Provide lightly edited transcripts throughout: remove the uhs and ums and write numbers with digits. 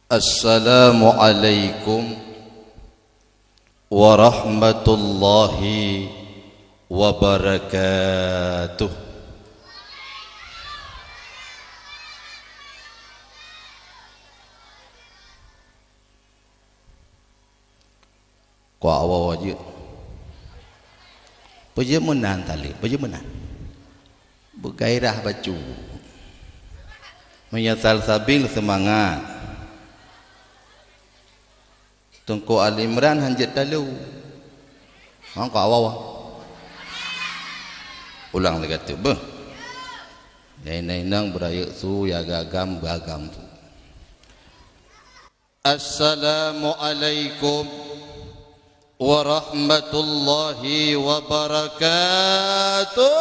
Assalamualaikum warahmatullahi wabarakatuh. Kau awal aja. Perjemanan tali, perjemanan. Bergairah baju. Menyasal sabil semangat. Tungku Ali Imran hanjat dalu. Kau awal. Ulang lagi tu, beh. Nang berayak su ya gagam tu. Assalamualaikum warahmatullahi wabarakatuh.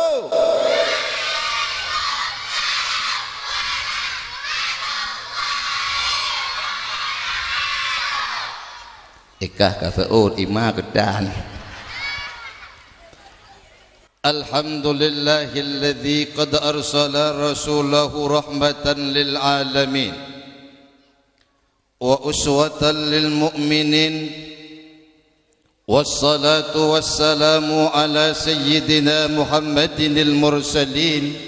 Ikah kasaur ima kedan. Alhamdulillahilladzi qad arsala rasulahu rahmatan lil alamin wa uswatan lil mu'minin. Wassalatu wassalamu ala sayyidina Muhammadinil mursalin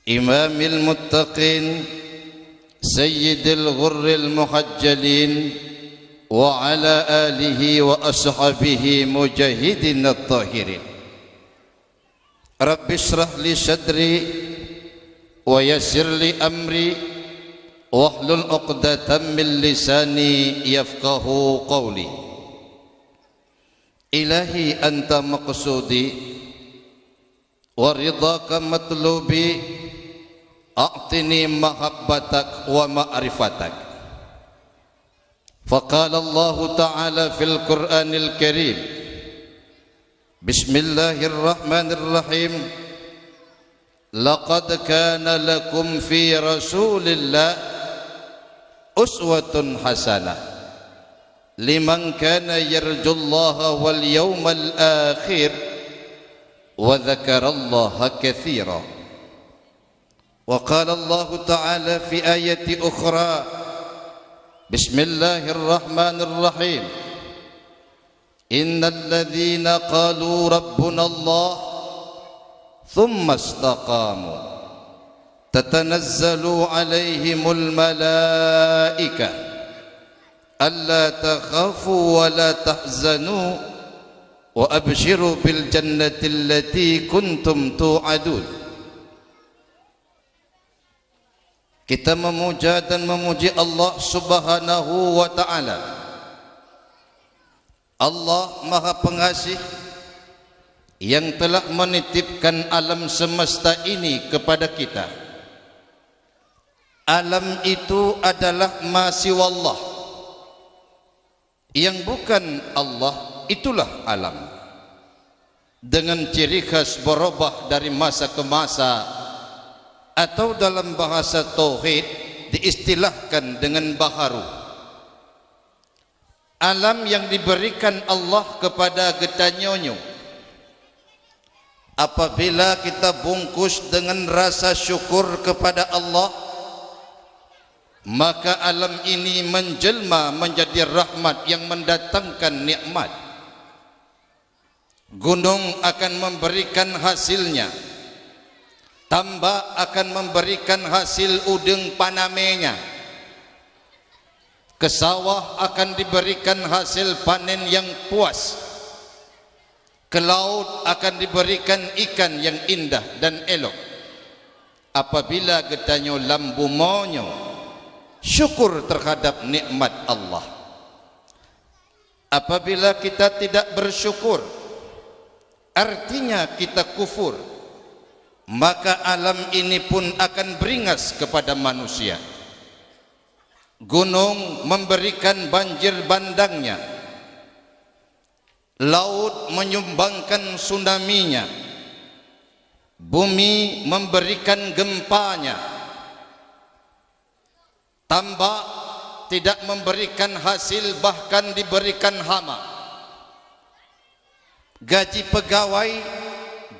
imamil muttaqin sayyidil ghurril muhajjalin wa ala alihi wa ashabihi mujahidin at-tahirin. Rabbi shrah li sadri wa yassir li amri wahlul 'uqdatam min lisani yafqahu qawli. Ilahi anta maqsudi wa ridhaka matlubi a'tini mahabbatak wa ma'rifatak. فقال الله تعالى في القرآن الكريم بسم الله الرحمن الرحيم لقد كان لكم في رسول الله أسوة حسنة لمن كان يرجو الله واليوم الآخر وذكر الله كثيرا. وقال الله تعالى في آية أخرى بسم الله الرحمن الرحيم إن الذين قالوا ربنا الله ثم استقاموا تتنزل عليهم الملائكة ألا تخافوا ولا تحزنوا وأبشروا بالجنة التي كنتم توعدون. Kita memuja dan memuji Allah Subhanahu wa ta'ala. Allah Maha Pengasih yang telah menitipkan alam semesta ini kepada kita. Alam itu adalah ma siwallah. Yang bukan Allah itulah alam. Dengan ciri khas berubah dari masa ke masa, atau dalam bahasa tauhid diistilahkan dengan baharu. Alam yang diberikan Allah kepada getanyonyo. Apabila kita bungkus dengan rasa syukur kepada Allah, maka alam ini menjelma menjadi rahmat yang mendatangkan nikmat. Gunung akan memberikan hasilnya, tambak akan memberikan hasil udeng panamenya, ke sawah akan diberikan hasil panen yang puas, ke laut akan diberikan ikan yang indah dan elok. Apabila getanyo lambu monyo syukur terhadap nikmat Allah. Apabila kita tidak bersyukur, artinya kita kufur, maka alam ini pun akan beringas kepada manusia. Gunung memberikan banjir bandangnya, laut menyumbangkan tsunami-nya, bumi memberikan gempanya, tambak tidak memberikan hasil bahkan diberikan hama. Gaji pegawai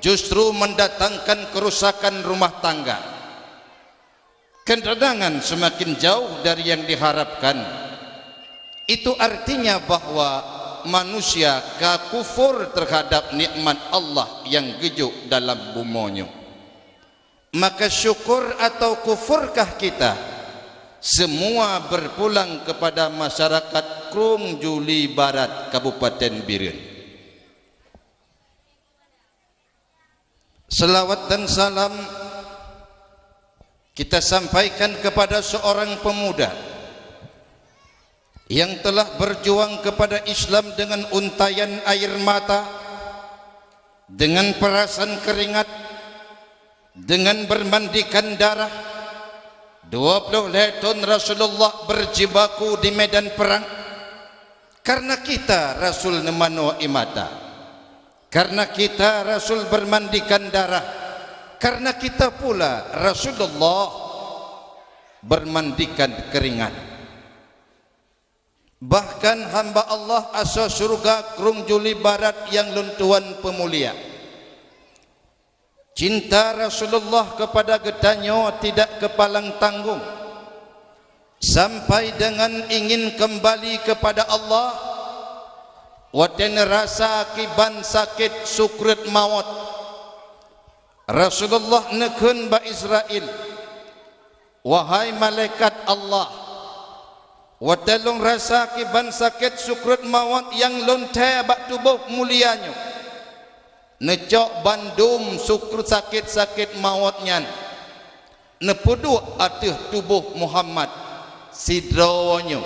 justru mendatangkan kerusakan rumah tangga. ketenangan semakin jauh dari yang diharapkan. Itu artinya bahwa manusia kufur terhadap nikmat Allah yang gejuk dalam bumonyo. Maka syukur atau kufurkah kita? Semua berpulang kepada masyarakat Krung Juli Barat, Kabupaten Biren. Selawat dan salam kita sampaikan kepada seorang pemuda yang telah berjuang kepada Islam dengan untayan air mata, dengan perasan keringat, dengan bermandikan darah. 20 tahun Rasulullah berjibaku di medan perang. Karena kita Rasul nemano imata, karena kita Rasul bermandikan darah, karena kita pula Rasulullah bermandikan keringat. Bahkan hamba Allah asal surga Krung Juli Barat yang luntuan pemulia, cinta Rasulullah kepada getanyo tidak kepalang tanggung, sampai dengan ingin kembali kepada Allah. Waten rasa akiban sakit sukrat maut, Rasulullah nekun ba Israel, wahai malaikat Allah, waten rasa akiban sakit sukrat maut yang lontai bak tubuh mulianyo, necok bandum sukrat sakit-sakit mautnya, nepudu atih tubuh Muhammad sidrawonyo,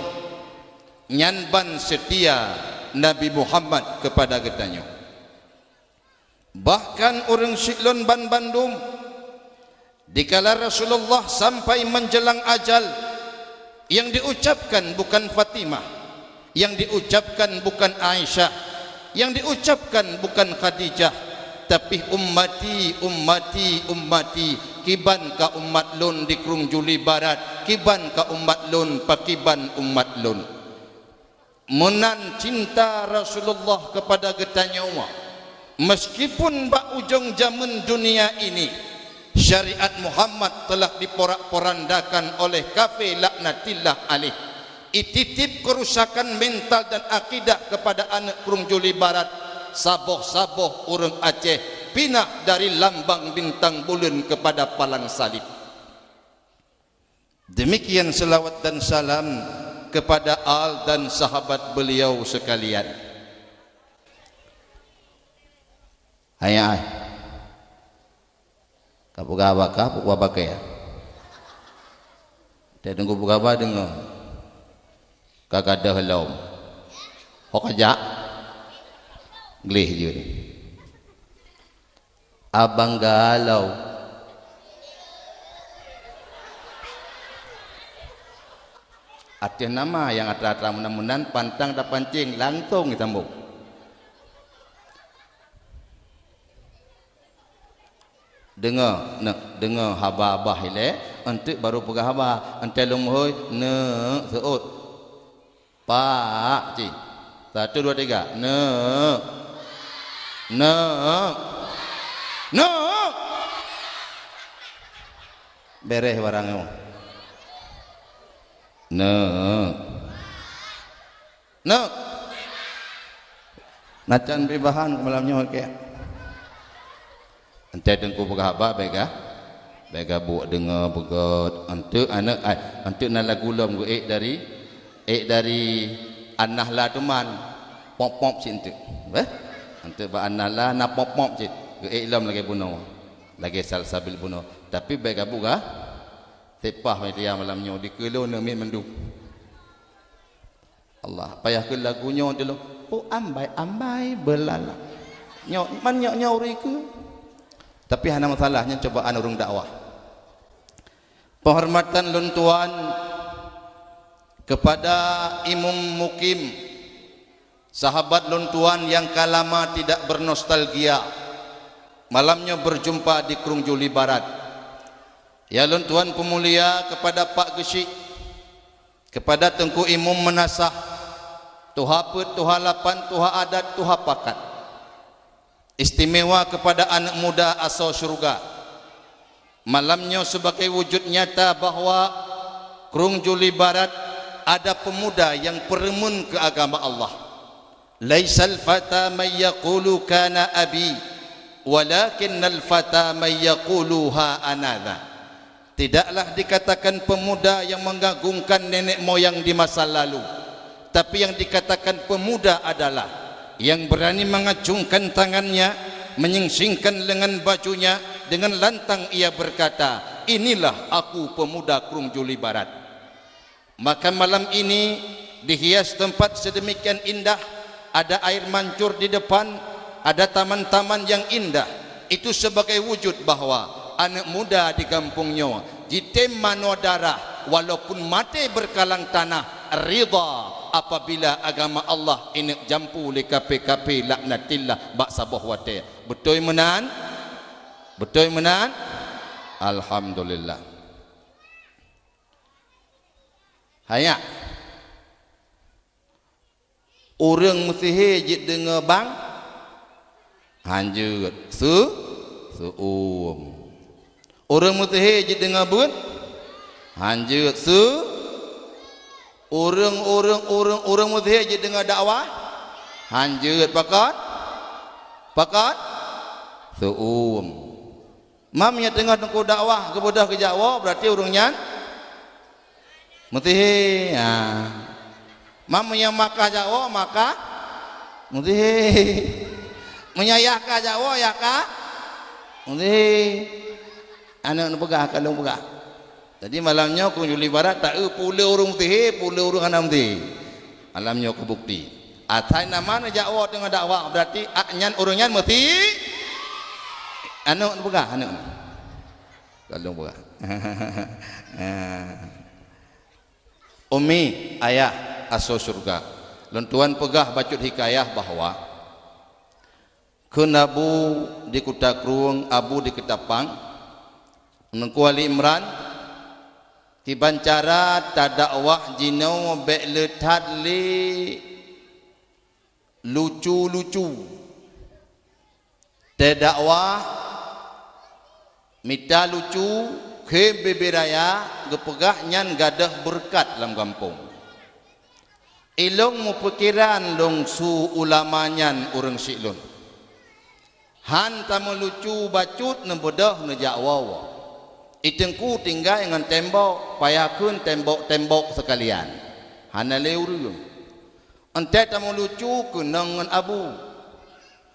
nyanban setia Nabi Muhammad kepada getanyo. Bahkan orang Siklon ban Bandung, dikala Rasulullah sampai menjelang ajal, yang diucapkan bukan Fatimah, yang diucapkan bukan Aisyah, yang diucapkan bukan Khadijah, tapi ummati, ummati, ummati. Kiban ka umat lun di Krung Juli Barat, kiban ka umat lun pakiban umat lun. Menan cinta Rasulullah kepada getanyo, meskipun bak ujung zaman dunia ini syariat Muhammad telah diporak-porandakan oleh kafir laknatillah alaih, ititip kerusakan mental dan akidah kepada anak Krung Juli Barat, saboh-saboh orang Aceh pindah dari lambang bintang bulan kepada palang salib. Demikian selawat dan salam kepada al dan sahabat beliau sekalian. Hayai kapugaba ya. Dia tunggu bugaba dengar kagada helom hokajak glih je ni. Abang galau arti nama yang atra-atra munan-munan pantang tak pancing langsung ditambung. Dengar haba-haba ile entuk baru pegah haba ente lumhoi ne seut pak ci 1 2 3 ne beres barangnya nacan bibahan malamnya okey ente dengku berapa bega buat dengar begot untuk anak untuk nala gulam gue dari anahla teman pop cinta untuk ba anahla na pop cit gue lam lagi bunuh lagi salsabil bunuh tapi bega buka tepah media malamnya di kelo nami mendu Allah payah ke lagunya dulu ambai belala nyok ke. Tapi hanya masalahnya cobaan urung dakwah. Penghormatan luntuan kepada Imam Mukim, sahabat luntuan yang kalama tidak bernostalgia, malamnya berjumpa di Krung Juli Barat. Ya luntuan pemulia kepada Pak Gesik, kepada Tengku Imam Menasah, tuha pet, tuha lapan, tuha adat, tuha pakat. Istimewa kepada anak muda asal syurga. Malamnya sebagai wujud nyata bahawa Krung Juli Barat ada pemuda yang peremun ke agama Allah. Laisal fata man yaqulu kana abi walakinnal fata man yaqulu ha anadha. Tidaklah dikatakan pemuda yang mengagungkan nenek moyang di masa lalu, tapi yang dikatakan pemuda adalah yang berani mengacungkan tangannya, menyingsingkan lengan bajunya, dengan lantang ia berkata, inilah aku pemuda Krung Juli Barat. Maka malam ini dihias tempat sedemikian indah, ada air mancur di depan, ada taman-taman yang indah. Itu sebagai wujud bahawa anak muda di kampungnya jitim mano darah walaupun mati berkalang tanah ridha apabila agama Allah ini jampu le kape-kape laknatillah bak sabah wate. Betul menan? Betul menan? Alhamdulillah. Hanya orang mesti jid dengar bang hanjut suum. Orang mesti jid dengar bun hanjut orang mesti jid dengar dakwah hanjut pakat suum. Mam yang tengah tengku dakwah kepada ke Jawa berarti orangnya mesti mam yang maka Jawa maka mesti menyayah ka Jawa ya ka mesti anak nak pegah kalau pegah. Jadi malamnya Krung Juli Barat tak pula orang mesti pula orang anak mesti. Malamnya kebukti. Atai nama Jawa tengah dakwah berarti nyan orangnya mesti anak nak pegah anak. Kalau pegah. Umi ayah asal surga. Lentuan pegah bacut hikayah bahawa kenabu di Kota Krung, abu di Ketapang, Nengku Ali Imran, tibancara tadakwah jinau bekletat li lucu-lucu. Tadakwah mita lucu ke beberaya gepegah nyan gadah berkat dalam kampung. Ilong mu pikiran long su ulamanyan urang siklun. Han tamu lucu bacut nembedah nejakwawa. Itengku tinggal dengan tembok, payahkeun tembok-tembok sekalian. Hana leurung. Ente tamu lucu kenangan abu.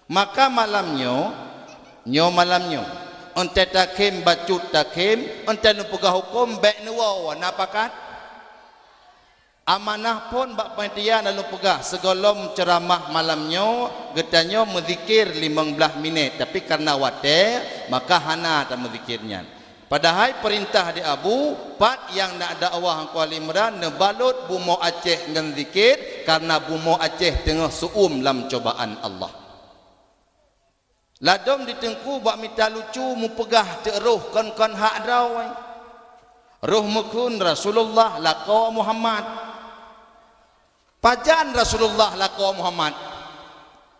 Maka malamnya ente takim bacut takim, ente nu pegah hukum bek nu wawa napakat. Amanah pun bak panitia lalu pegah segolom ceramah malamnya getanya menzikir 15 minit, tapi karena wate maka hana tak menzikirnya. Padahal perintah di abu pat yang nak dakwah Kuala Imran nebalut bumo Aceh dengan zikir karena bumo Aceh tengah suum dalam cobaan Allah. Ladom ditengku bak minta lucu mu pegah teruh kon hak drawai. Ruh mukun Rasulullah laqaw Muhammad. Pajan Rasulullah laqaw Muhammad.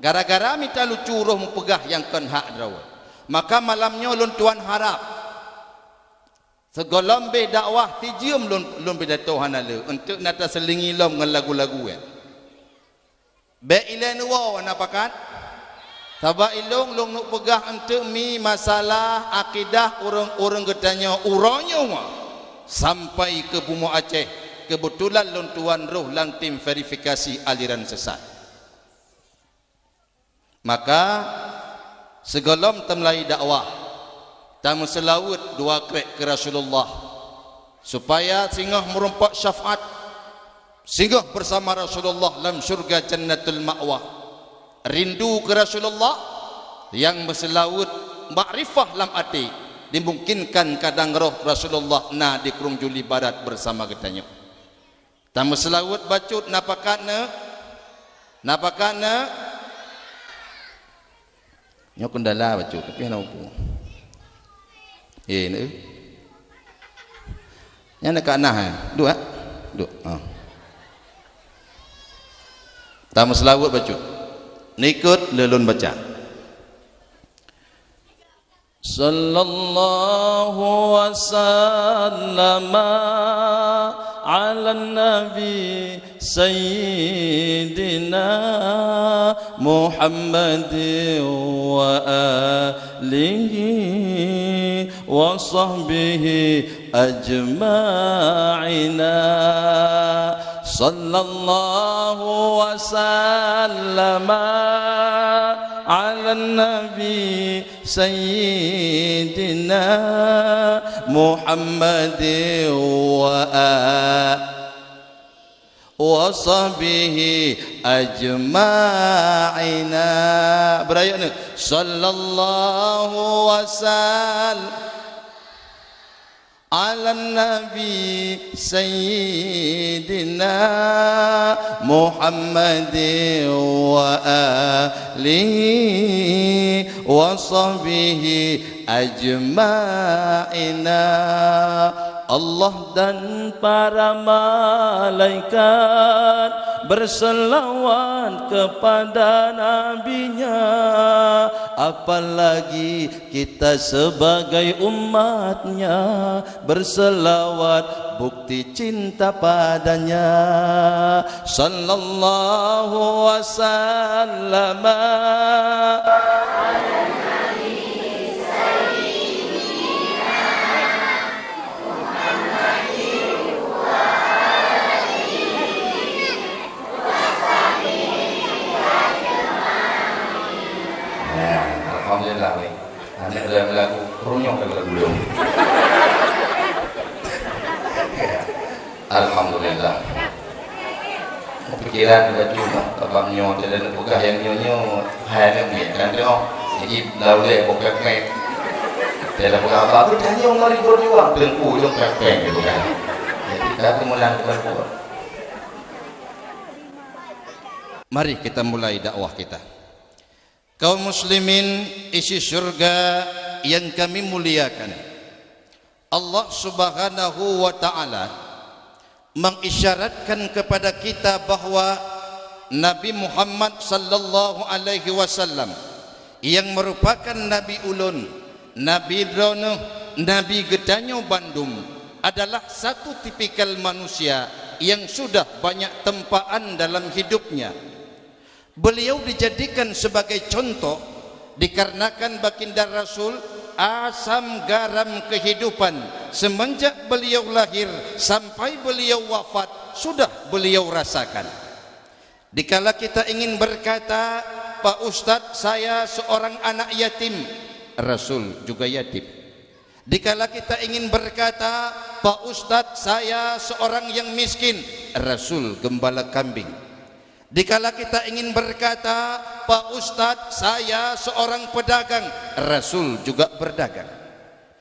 Gara-gara minta lucu ruh mu pegah yang kon hak drawai. Maka malamnya lun tuan harap segolom be dakwah tijium lun pidato hanale untuk nata selingi lom dengan lagu-lagu ya. Be ilen wa napakat Sabak ilung long nuk pegah untuk mi masalah akidah orang-orang getanya uronyo sampai ke Bumo Aceh. Kebetulan long tuan roh lang tim verifikasi aliran sesat. Maka segolom temlai dakwah tamu selawut dua krek ke Rasulullah supaya singgah merompak syafaat, singgah bersama Rasulullah dalam syurga Jannatul Ma'wah. Rindu ke Rasulullah yang berselawut makrifah lam ati dimungkinkan kadang roh Rasulullah na di Krung Juli Barat bersama katanya. Tamu selawut bacut napakana nyo kendala bacut tapi ana opo ni nya nak anah dua tamu selawut bacut nikut lelun baca Sallallahu wasallam ala nabi sayyidina Muhammadin wa alihi wa sahbihi ajma'ina. Sallallahu wasallam ala nabi sayyidina Muhammadin wa sahbihi ajma'ina. Berayat ni sallallahu wasallam ala nabi sayyidina Muhammadin wa alihi wa sahbihi ajma'ina. Allah dan para malaikat berselawat kepada nabinya, apalagi kita sebagai umatnya berselawat bukti cinta padanya. Sallallahu wasallam Alhamdulillah weh. Anak lagu runyong lagu belum. Alhamdulillah. Pikiran dah cuma abang nyo dan bukan yang nyo hai nak miat kan dia. Jadi lalu dia bukan mek. Dia bukan apa tu dia yang mari berjuang tengku yang pek gitu kan. Jadi kita mulai berbuat. Mari kita mulai dakwah kita. Kaum muslimin isi surga yang kami muliakan, Allah subhanahu wa ta'ala mengisyaratkan kepada kita bahwa Nabi Muhammad sallallahu alaihi wasallam yang merupakan Nabi Ulun, Nabi Drono, Nabi Gedanyo Bandung adalah satu tipikal manusia yang sudah banyak tempaan dalam hidupnya. Beliau dijadikan sebagai contoh dikarenakan baginda Rasul asam garam kehidupan semenjak beliau lahir sampai beliau wafat sudah beliau rasakan. Dikala kita ingin berkata, Pak Ustadz saya seorang anak yatim, Rasul juga yatim. Dikala kita ingin berkata, Pak Ustadz saya seorang yang miskin, Rasul gembala kambing. Dikala kita ingin berkata, Pak Ustadz saya seorang pedagang, Rasul juga berdagang.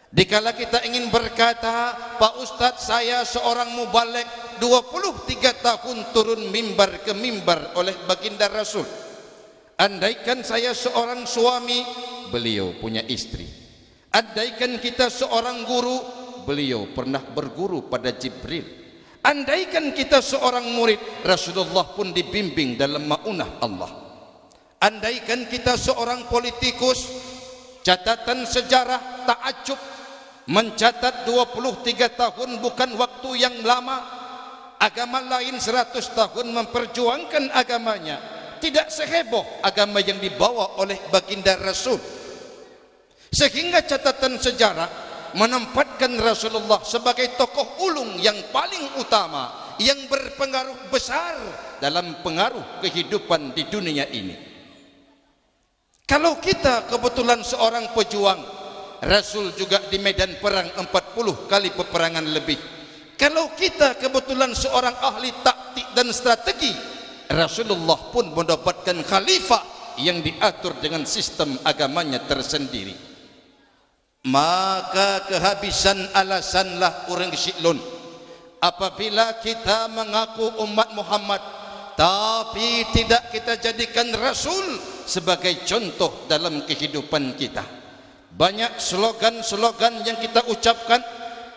Dikala kita ingin berkata, Pak Ustadz saya seorang mubaligh 23 tahun turun mimbar ke mimbar oleh baginda Rasul. Andaikan saya seorang suami, beliau punya istri. Andaikan kita seorang guru, beliau pernah berguru pada Jibril. Andaikan kita seorang murid, Rasulullah pun dibimbing dalam maunah Allah. Andaikan kita seorang politikus, catatan sejarah takjub mencatat 23 tahun bukan waktu yang lama. Agama lain 100 tahun memperjuangkan agamanya, tidak seheboh agama yang dibawa oleh baginda Rasul. Sehingga catatan sejarah menempatkan Rasulullah sebagai tokoh ulung yang paling utama yang berpengaruh besar dalam pengaruh kehidupan di dunia ini. Kalau kita kebetulan seorang pejuang, Rasul juga di medan perang 40 kali peperangan lebih. Kalau kita kebetulan seorang ahli taktik dan strategi, Rasulullah pun mendapatkan khalifah yang diatur dengan sistem agamanya tersendiri. Maka kehabisan alasanlah orang siklun apabila kita mengaku umat Muhammad tapi tidak kita jadikan Rasul sebagai contoh dalam kehidupan kita. Banyak slogan-slogan yang kita ucapkan,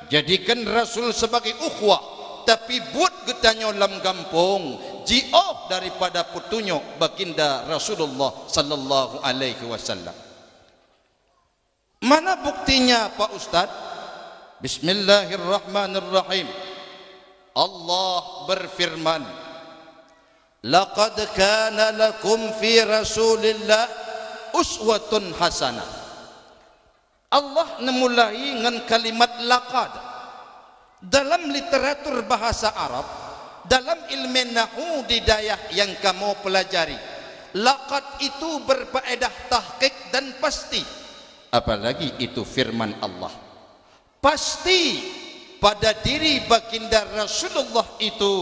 jadikan Rasul sebagai ukhuwah, tapi buat getanyo lam gampung jauh daripada petunjuk baginda Rasulullah sallallahu alaihi wasallam. Mana buktinya Pak Ustaz? Bismillahirrahmanirrahim. Allah berfirman, laqad kana lakum fi rasulillah uswatun hasanah. Allah memulai dengan kalimat laqad. Dalam literatur bahasa Arab, dalam ilmu nahwu didayah yang kamu pelajari, laqad itu berfaedah tahqiq dan pasti. Apalagi itu firman Allah. Pasti pada diri baginda Rasulullah itu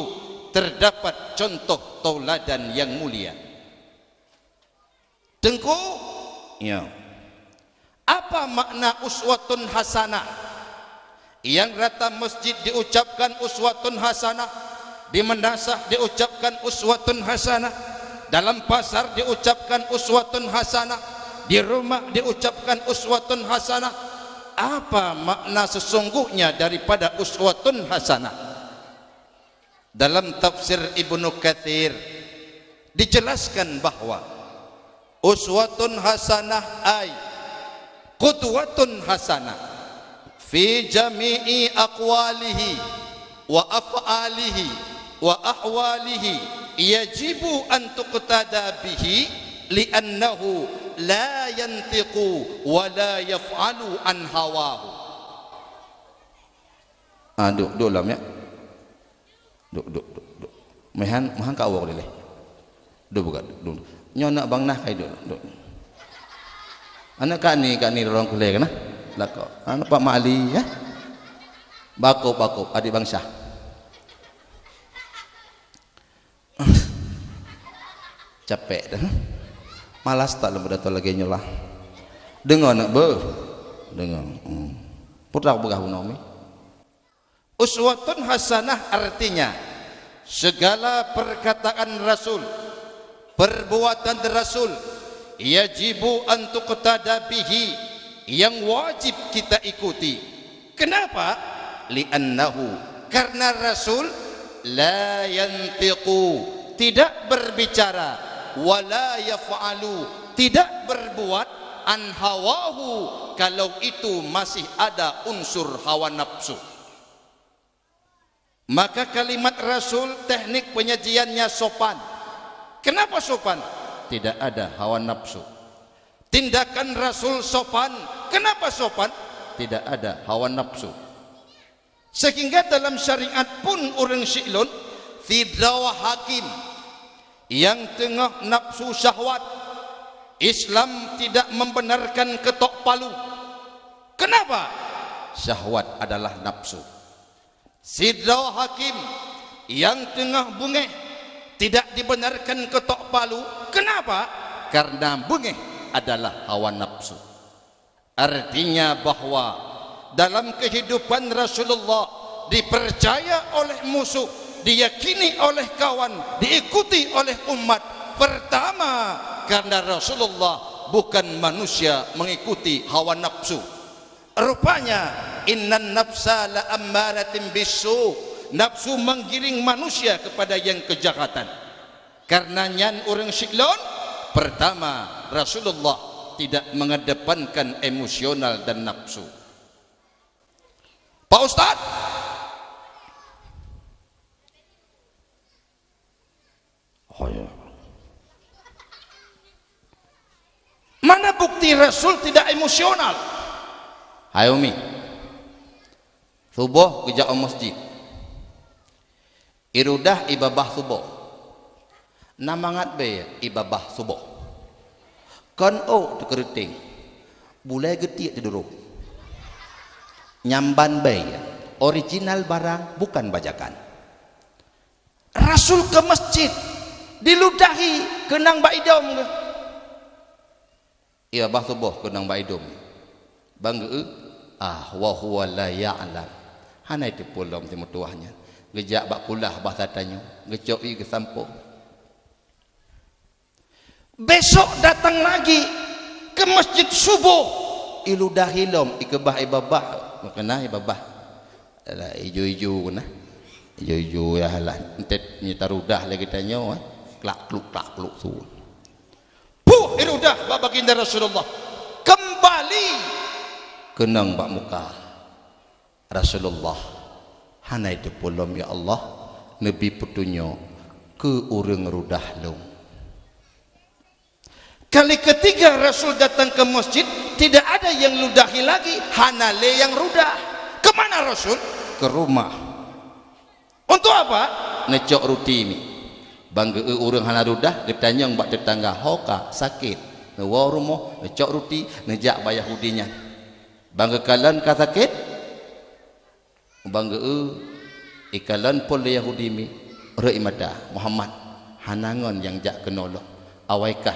terdapat contoh tauladan yang mulia. Tengku, ya. Apa makna uswatun hasanah? Yang rata masjid diucapkan uswatun hasanah, di mendasah diucapkan uswatun hasanah, dalam pasar diucapkan uswatun hasanah, di rumah diucapkan uswatun hasanah. Apa makna sesungguhnya daripada uswatun hasanah? Dalam tafsir Ibnu Katsir dijelaskan bahwa uswatun hasanah ay qudwatun hasanah fi jami'i aqwalihi wa af'alihi wa ahwalihi yajibu an tuqtada bihi li'annahu la yantiqu wa la yaf'alu an hawahu. Duk lam ya. Duk. Mehan ka awak leh. Duk buka. Duk. Nyo nak bang nah kai duk. Anak kak ni orang kulai kana? Lako. Anak Pak Mali ya. Bakop adik bangsa. Capek dah. Malas tak lembut datang lagi nyolah. Dengar nak dengar. Putra begah nomi. Uswatun hasanah artinya segala perkataan Rasul, perbuatan Rasul yajibu an tuqtada bihi, yang wajib kita ikuti. Kenapa? Li'annahu, karena Rasul la yantiqu, tidak berbicara, wala yaf'alu, tidak berbuat, an hawahu, kalau itu masih ada unsur hawa nafsu. Maka kalimat Rasul, teknik penyajiannya sopan. Kenapa sopan? Tidak ada hawa nafsu. Tindakan Rasul sopan. Kenapa sopan? Tidak ada hawa nafsu. Sehingga dalam syariat pun orang Syi'lun Fidrawa hakim yang tengah nafsu syahwat, Islam tidak membenarkan ketok palu. Kenapa? Syahwat adalah nafsu. Sidraw hakim yang tengah bungeh tidak dibenarkan ketok palu. Kenapa? Karena bungeh adalah hawa nafsu. Artinya bahwa dalam kehidupan Rasulullah dipercaya oleh musuh, diyakini oleh kawan, diikuti oleh umat. Pertama, karena Rasulullah bukan manusia mengikuti hawa nafsu. Rupanya innan nafsa la ammaratin bisu, nafsu menggiring manusia kepada yang kejahatan. Karena nyan orang Syi'lun, pertama Rasulullah tidak mengedepankan emosional dan nafsu. Pak Ustaz, oh ya, mana bukti Rasul tidak emosional? Hai Umi, subuh kerja ke masjid, irudah ibabah subuh, namangat be ibabah subuh, kan tu keriting, bulai getik tidur, nyamban be, original barang bukan bajakan. Rasul ke masjid, diludahi kenang baidom, ibabah subuh kenang baidom, bangga. Wa huwa la ya'lam. Hana itu pulang temu tuahnya. Gejak bak kulah bahasa tanyo, gecok i ke sampung. Besok datang lagi ke masjid subuh. Iludah hilom ikebah ibabah. Kena ibabah. Ala ijo-ijo kena. Ijo-ijo ya halah. Entet nyitarudah lagi tanyo, klak-kluk tu. Puh iludah bak baginda Rasulullah. Kembali kenang bak muka Rasulullah hanai depulom ya Allah Nabi petunjuk ke urang rudah long. Kali ketiga Rasul datang ke masjid, tidak ada yang ludahi lagi, hanale yang rudah. Kemana Rasul? Ke rumah. Untuk apa? Necok ruti mi. Bangga urang hana rudah, ditanya bak tetangga, hoka sakit. Nawa rumah, necok ruti, nejak bayar hudinya. Bangga kalan ka sakit? Bangga ikalan pol Yahudi mi. Rei mada Muhammad hanangon yang jak kenolong. Awaikah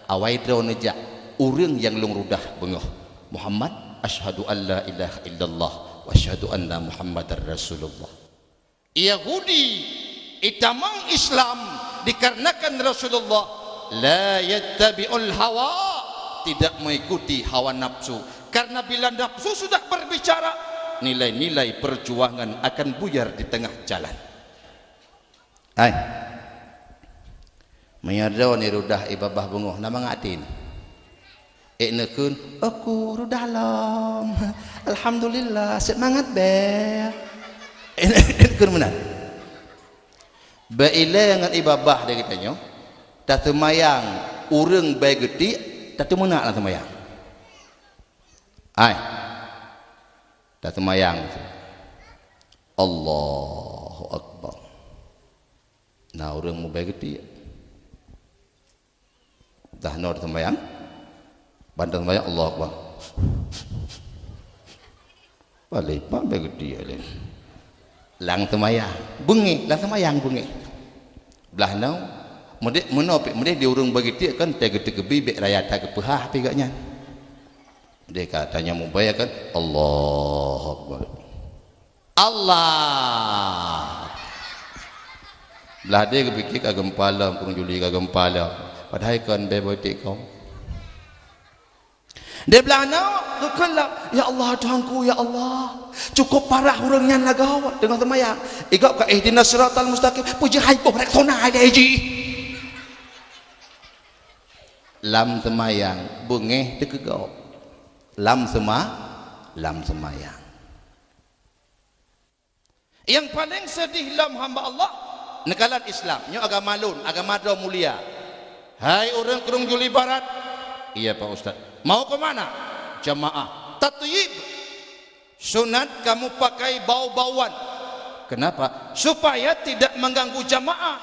awai draw nejak urang yang long rudah bengoh Muhammad asyhadu an la ilaha illallah wa asyhadu anna Muhammadar Rasulullah. Yahudi itamang Islam dikarenakan Rasulullah la yattabi'ul hawa, tidak mengikuti hawa nafsu, karena bila nafsu sudah berbicara nilai-nilai perjuangan akan buyar di tengah jalan. Hai mayardaw ni rudah ibabah bungoh nama ngatin nekun aku rudah lam alhamdulillah semangat be nekun mana baile dengan ibabah dia katanya tak semayang urang bae gede tak menak lah semayang ai tak semayang Allahu akbar nah urang mu bae gede dah nor sembahyang bandar sembahyang Allah Akbar balik pak begede ya lang sembahyang bengi lang sembahyang bengi belah nau mudek menopik mudek di urang begitu kan teh gede bibik raya tak kepehah pigaknya dia katanya mau bayar kan Allah Akbar Allah belah dia kepikir kagem pala kurang juli kagem pala padahal kan bebotik kau dia bilang kekelap ya Allah Tuhanku ya Allah cukup parah urangnya lagawat dengan semayang igap ka ihdinas siratal mustaqim puji haipoh rek sonai dia ji lam semayang bengeh tekegau lam semayang yang paling sedih lam hamba Allah nekalan Islam nyo agama lun agama do mulia. Hai orang Kerung Juli Barat. Iya Pak Ustaz. Mau ke mana? Jamaah. Tatyib. Sunat kamu pakai bau-bauan. Kenapa? Supaya tidak mengganggu jamaah.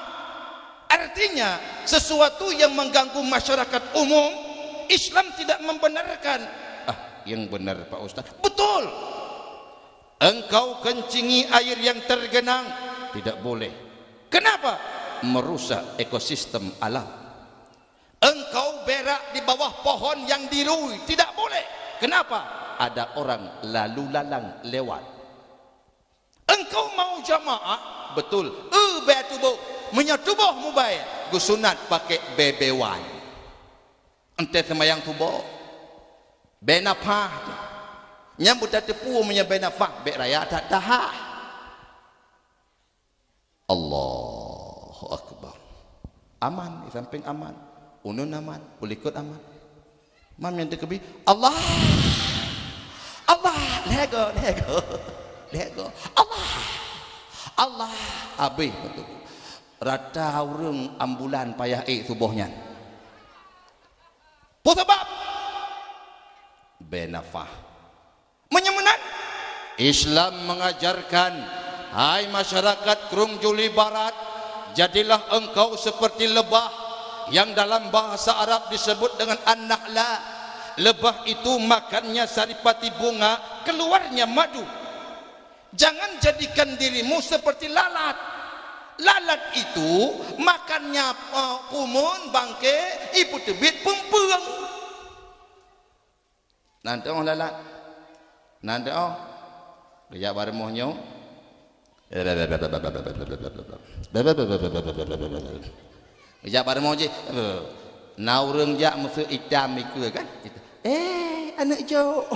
Artinya sesuatu yang mengganggu masyarakat umum Islam tidak membenarkan. Yang benar Pak Ustaz. Betul. Engkau kencingi air yang tergenang tidak boleh. Kenapa? Merusak ekosistem alam. Engkau berak di bawah pohon yang dirui tidak boleh. Kenapa? Ada orang lalu lalang lewat. Engkau mau jamaah betul betubuh menyatubuh mubai gusunat pakai bebewan ente semayang tubuh benapah nyambut tepu punya benapah be raya tak dah Allahu Akbar aman di samping aman unun aman, ulikut aman. Mam yang terkebi, Allah, Allah, lego, Allah, abih betul. Rata urang ambulan payah subuhnya. Sebab benafah. Menyemenan. Islam mengajarkan, hai masyarakat Kerung Juli Barat, jadilah engkau seperti lebah yang dalam bahasa Arab disebut dengan an-nahla. Lebah itu makannya saripati bunga, keluarnya madu. Jangan jadikan dirimu seperti lalat. Lalat itu makannya kumun, bangke, ibu tebit, pempeng. Nanti orang lalat. Nanti orang kerja barmuhnya. Kerja barmuh je. Naureng jak musuh hitam ikut kan. Anak jo.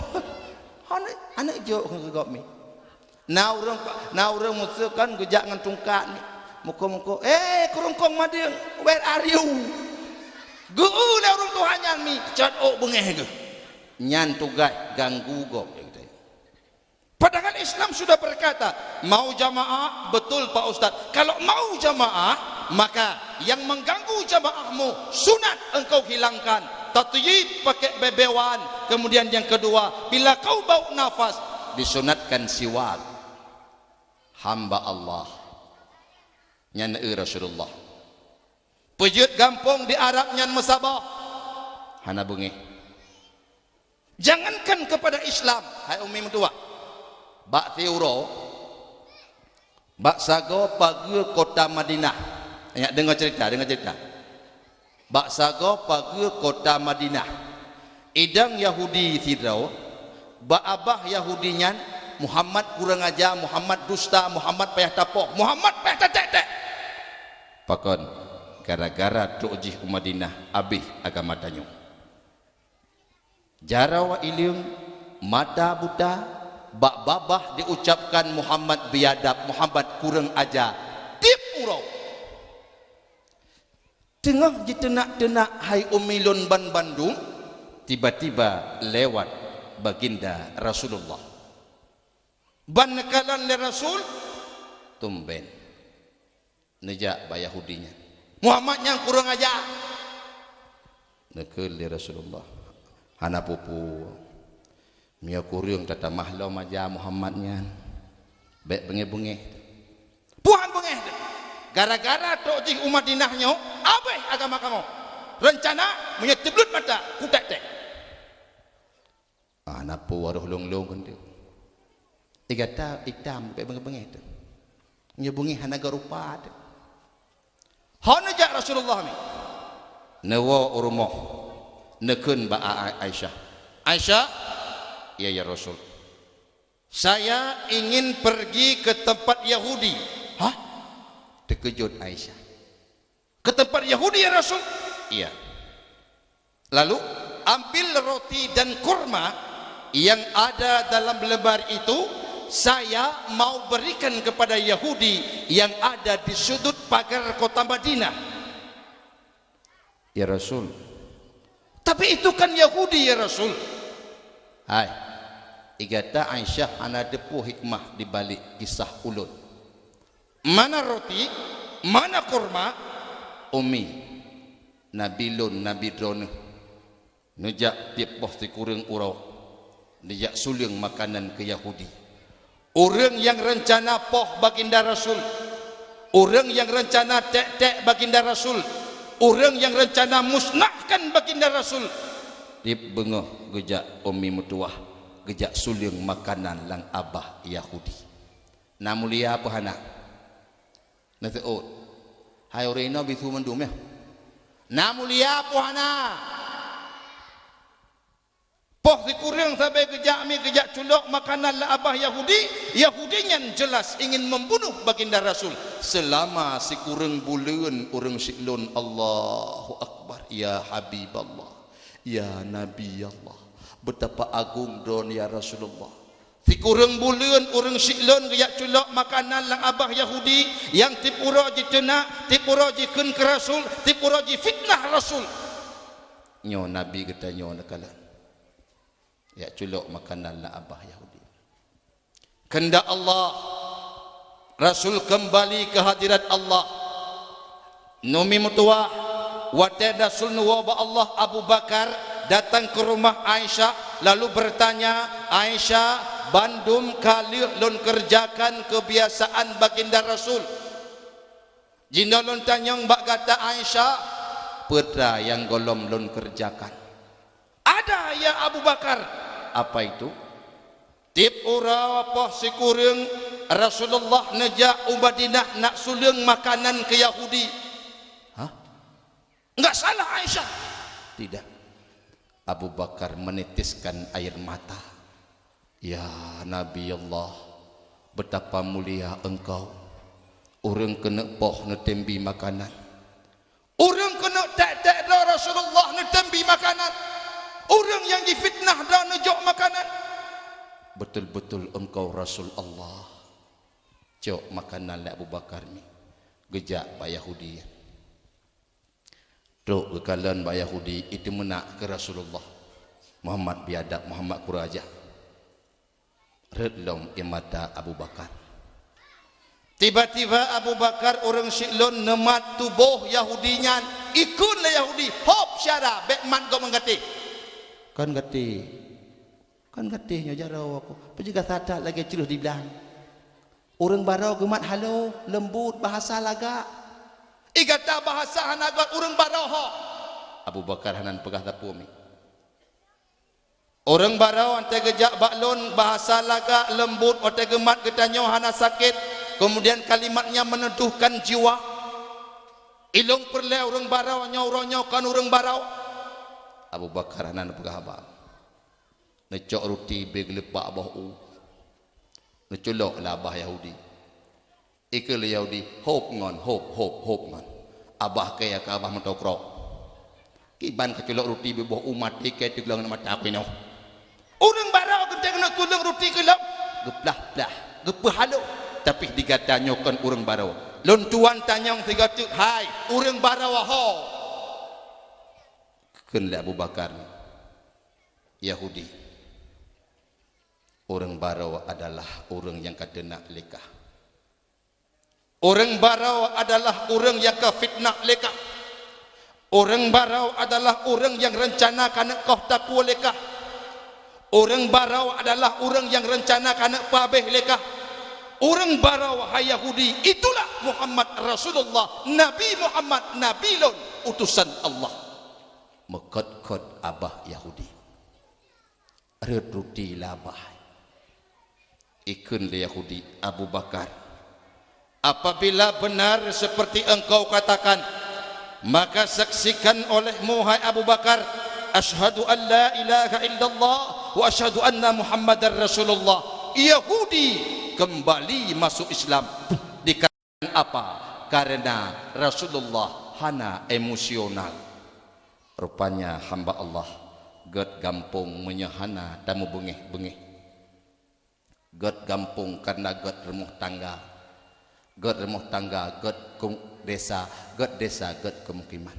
Anak jo kegop mi. Naureng musuh kan gejak ngan tungkat ni. Muka-muka kurungkong madeng. Where are you? Guu dah urang tuhannya mi. Cat bengeh ke. Nyan tugai ganggu gop. Islam sudah berkata, mau jamaah, betul Pak Ustaz. Kalau mau jamaah, maka yang mengganggu jamaahmu, sunat engkau hilangkan. Tatyib pakai bebewan. Kemudian yang kedua, bila kau bau nafas, disunatkan siwak. Hamba Allah nyanai Rasulullah. Pejut gampung di Arab nyan mesabah. Hana bungi. Jangankan kepada Islam, hai umi mentua. Bak Theuro, bak sago pagi kota Madinah. Banyak dengar cerita. Bak sago pagi kota Madinah. Idang Yahudi Theuro, bak abah Yahudi nyan, Muhammad kurang ajar, Muhammad dusta, Muhammad payah tapoh, Muhammad payah tetek. Pakon, gara-gara tu'jih Madinah, abih agama tanyo. Jarawa ilyung, mata buta, bak babah diucapkan Muhammad biadab, Muhammad kurang ajar, tip urau. Tengah ditenak-tenak hai umilun ban Bandung, tiba-tiba lewat baginda Rasulullah. Ban nekalan le Rasul, tumben. Nejak ba Yahudinya. Muhammad yang kurang ajar. Nekal le Rasulullah. Hana pupu. Mia kurang tata mahlau ajar Muhammadnya. Baik bengeh-bengeh. Puhan bengeh. Gara-gara tok umat dinahnya, abeh agama kamu. Rencana menyetiblut mata, kutek-tek. Hana pu waruh long-long kan dia. Igata hitam baik bengeh-bengeh tu. Nya bengeh hana garupa tu. Hana jak Rasulullah ni. Nawa urmoh. Nekun ba Aisyah. Aisyah, ya Rasul. Saya ingin pergi ke tempat Yahudi. Hah? Terkejut Aisyah. Ke tempat Yahudi ya Rasul? Iya. Lalu ambil roti dan kurma yang ada dalam lembar itu, saya mau berikan kepada Yahudi yang ada di sudut pagar kota Madinah. Ya Rasul. Tapi itu kan Yahudi ya Rasul. Hai. Igata Aisyah ana depu hikmah di balik kisah ulun. Mana roti, mana kurma, umi Nabilun Nabi drone. Nejak tiap pos di kurang urau. Nejak suling makanan ke Yahudi. Orang yang rencana poh baginda Rasul, orang yang rencana tek-tek baginda Rasul, orang yang rencana musnahkan baginda Rasul, dibengah gejak umi mutuah, gejak suling makanan lang abah Yahudi. Namulia apa hana? Nanti hai orena bisu mendum ya. Namulia apa hana? Poh dikurang sampai kejak culok makanan la abah Yahudi. Yahudinya jelas ingin membunuh baginda Rasul. Selama si kurang bulan orang siklon Allahu Akbar. Ya Habib Allah, ya Nabi Allah, betapa agung don ya Rasulullah. Si kurang bulan orang siklon kejak culok makanan la abah Yahudi. Yang tipuro jitenak, tipuro jikun ke Rasul, tipuro jifitnah Rasul. Nyo Nabi kata nyo nakalan. Ya culok makanan la abah Yahudi. Kehendak Allah, Rasul kembali ke hadirat Allah. Numi mutuah, watada sulnuwa ba Allah Abu Bakar datang ke rumah Aisyah lalu bertanya, Aisyah, bandum kali lon kerjakan kebiasaan baginda Rasul. Jinda lon tanyang bak kata Aisyah, putra yang golom lon kerjakan. Ada ya Abu Bakar. Apa itu? Tip ura apa si kurang Rasulullah nejak Madinah nak suling makanan ke Yahudi. Hah? Enggak salah Aisyah. Tidak. Abu Bakar menitiskan air mata. Ya Nabi Allah, betapa mulia engkau. Orang kena poh netembi makanan. Orang kena tek-tek dah Rasulullah netembi makanan. Orang yang difitnah dan nejok makanan. Betul-betul engkau Rasul Allah. Jok makanan le Abu Bakar ni. Gejak Pak Yahudi. Dok kekalan Pak Yahudi itu menak ke Rasulullah. Muhammad biadab, Muhammad kuraja. redlong imata Abu Bakar. Tiba-tiba Abu Bakar orang Syiklon nemat tubuh Yahudinya ikunlah Yahudi hop syara bekman kau mengerti kan ngerti nyajarau aku penjaga sadat lagi celuh di belang orang barau gemat halo lembut bahasa laga igata bahasa hanagat orang barau ho Abu Bakar hanan pegah tapumi orang barau ante gejak baklon bahasa laga lembut ote gemat getanyo hana sakit. Kemudian kalimatnya meneduhkan jiwa. Ilung perle orang barau nyau-nyau kan orang barau. Abu Bakar hanan pegah abang. Necok roti begelepak bahu. Necolok lah abah Yahudi. Ikal Yahudi hop ngon. Abah kaya ke abah mentokrok. Kiban kecolok roti bebah umat tiket digelang nama tapi no. Orang barau kita kena tulung roti kelap. Geplah. Gepah halo. Tapi digatanyokan orang barau. Lon tuan tanyang tiga tu, hai, orang barau ho. Kenlah Abu Bakar Yahudi. Orang barau adalah orang yang kadena lekah. Orang barau adalah orang yang ke fitnah lekah. Orang barau adalah orang yang rencana kana kau tapu lekah. Orang barau adalah orang yang rencana kana pabeh lekah. Orang barau hai Yahudi itulah Muhammad Rasulullah Nabi Muhammad Nabilun utusan Allah mekot-kot abah Yahudi reduti labah ikun le Yahudi Abu Bakar apabila benar seperti engkau katakan maka saksikan olehmu hai Abu Bakar asyhadu an la ilaha illallah wa asyhadu anna Muhammadar Rasulullah. Yahudi kembali masuk Islam dikarenakan apa? Karena Rasulullah hana emosional. Rupanya hamba Allah god gampung menyahana tamu bengih-bengih. God gampung karena god remuh tangga. God remuh tangga, god desa, god kemukiman.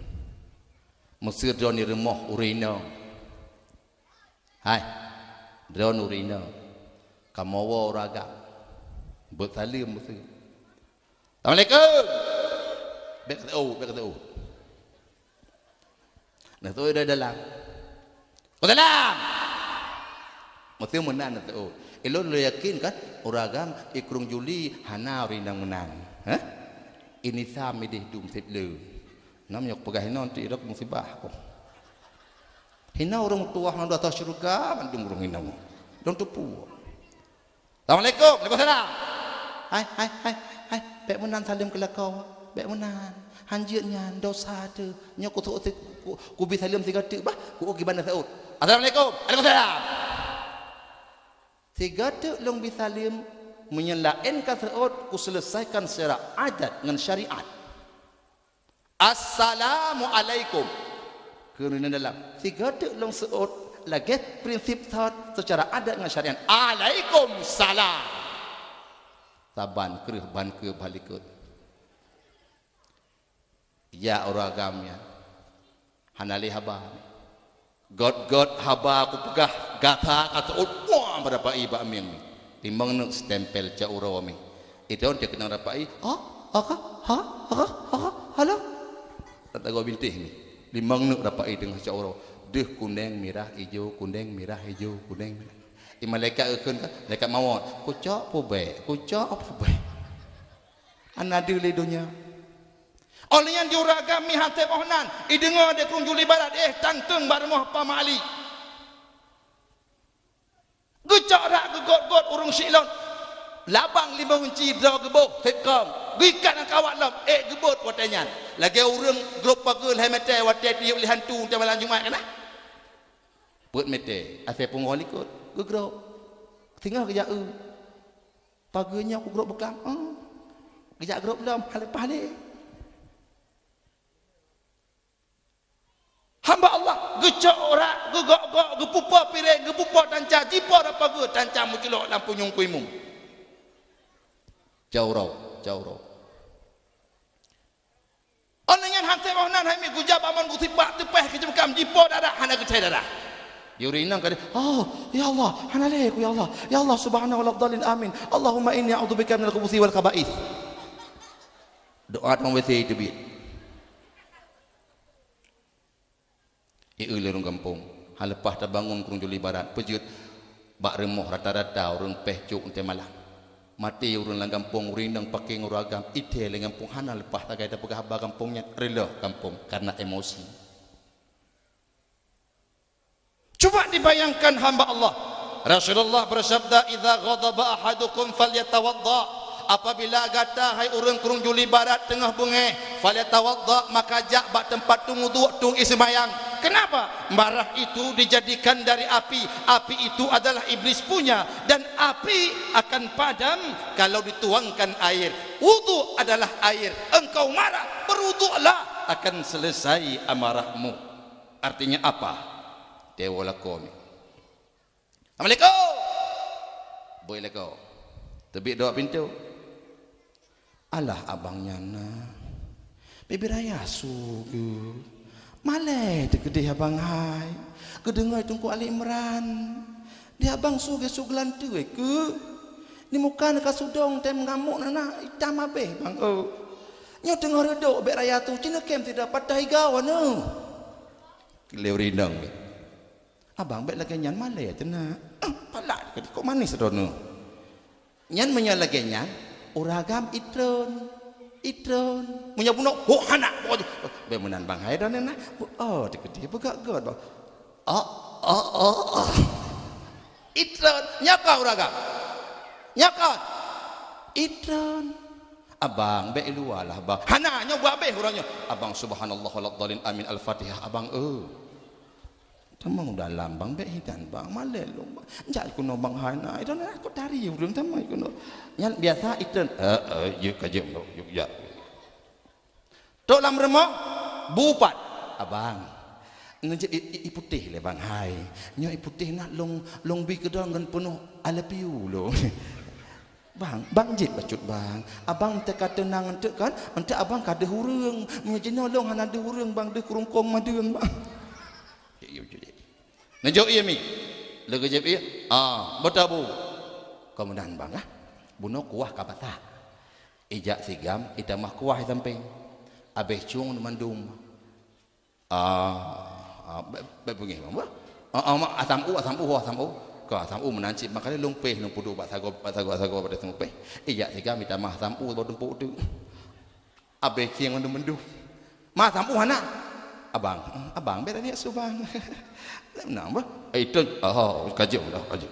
Mesir doni remuh urino. Hai, drone urino. Kamu raga. Bersalim Mesir. Assalamualaikum. Baik kata. Nah tu dah dalam. Dalam. Mesir menan tu. Elon lo yakin kan uragam ikrung Juli hana rinang menan. Hah? Ini sami deh dum setlu. Namanya pegah hinon ti rak musibah ko. Hina orang tua hang atas syurga mandung urang hina. Dong tupu. Assalamualaikum. Waalaikumsalam. Hai. Bek menan salim ke kau. Bek menan. Hanjirnya dosa tu. Nya ku ku bi salim tiga tu bah. Ku gi bandar Saud. Assalamualaikum. Waalaikumsalam. Tiga tu long bi salim menyelain ka Saud ku selesaikan secara adat dengan syariat. Assalamualaikum. Kerana dalam tiga tu long Saud lagi prinsip thought secara adat dengan syariat. Waalaikumsalam. Saban kerih ban ke balikut. Ya orang agamnya. Hanali haba. God haba aku pegah gata kata wah berapa iba amin ni. Timbang nak stempel ca uraw mi. Itu dia kena rapai. Halo. Kata gua bintih ni. Timbang nak rapai dengan ca uraw. Deh kuning merah hijau kuning merah hijau kuning merah. Malaikat ekun kan malaikat maut kucak apa baik ana deuleh dunia oleh yang diuragami hati pohnan idengar de krung Juli barat tangtung barmoh pamali gucak rak gegot urung silon labang 5 inci draw geboh fitkom gikat nak kawat lam gebot watanya lagi urang grup pagul hai mete wate tiup li hantu te malam Jumaat kana buat mete ase pungol ikut gegrok tinggal kerja paginya aku grok bekam kerja grok belum lepas ni hamba Allah gecok ora gegok gepupa pireng gepupa tanca jipo apa ge tanca muculok lampu nyungkuimum jauh raw onengan hante mohnan hai mi gujab amon gutipak tepeh kejemkam jipo dadah hana kecai dadah Diurinang kata, oh ya Allah, hanalaiku ya Allah, ya Allah subhanahu wa ta'ala amin. Allahumma inni a'udzubika minal khubuthi wal khaba'ith. Doa tang WC itu bi. Lorong kampung. Hal lepas dah bangun kurung juli barat, pejut bak remoh rata-rata urang pehcuk ente malam. Mati urang lang kampung urinang pakai nguragam ite lang kampung hana lepas tak kaya pegah haba kampungnya rela kampung karena emosi. Coba dibayangkan hamba Allah. Rasulullah bersabda, "Idza ghadaba ahadukum falyatawadda." Apabila gata hai urang kurung juli barat tengah bengeh, falyatawadda, maka jak bak tempat tu wudu tung ismayang. Kenapa? Marah itu dijadikan dari api. Api itu adalah iblis punya dan api akan padam kalau dituangkan air. Wudu adalah air. Engkau marah, berwudulah, akan selesai amarahmu. Artinya apa? Dewa lakomi. Assalamualaikum. Boy leko. Tebik doa pintu. Alah abangnya na. Bebiraya sugu. Malai tegedih abang hai. Kedengar tungku Ali Imran. Dia abang suge suglan tu ke. Ni muka nak sudong tem ngamuk nana hitam abe bang. Oh. Nyo tengah redok bek raya tu cina kem tidak patah gawan no. Leu rindang. Abang bek lagi nyan malai tena. Palak kok manis dono. Nyan menyala lagi nyan uragam itron punya bunuh ho hanak be menan bang hai dan na oh tegede begak god bang itron nyaka uragam nyaka itron abang be luar lah bang hananya buat be urangnya abang subhanallah waladdallin amin al-fatihah abang tamang dalam bang be hidan bang malelo jak kuno bang hana itu aku tari urang tamai kuno yang biasa itu ye kajem ya tok lam remok bupat abang ngejek iputih le bang hai nyo iputih nak long bi kedon ngan penuh alapiu lo bang jit bacut bang abang teka tenang ente kan ente abang kada hurung menjeno long hana ada hurung bang de kurungkong madeung bang ngejok iya mi lega jep iya bertabu kemudian bang bunuh kuah kapata ijak sigam itamah kuah samping abeh cung mandum begini bang asam u ka asam u menancip makanya long peh long pudu bak sago pada temu peh ijak sigam itamah asam u bodong pudu abeh ciang mandum mah asam u hana abang beda ni subang nama itu kajum dah kajum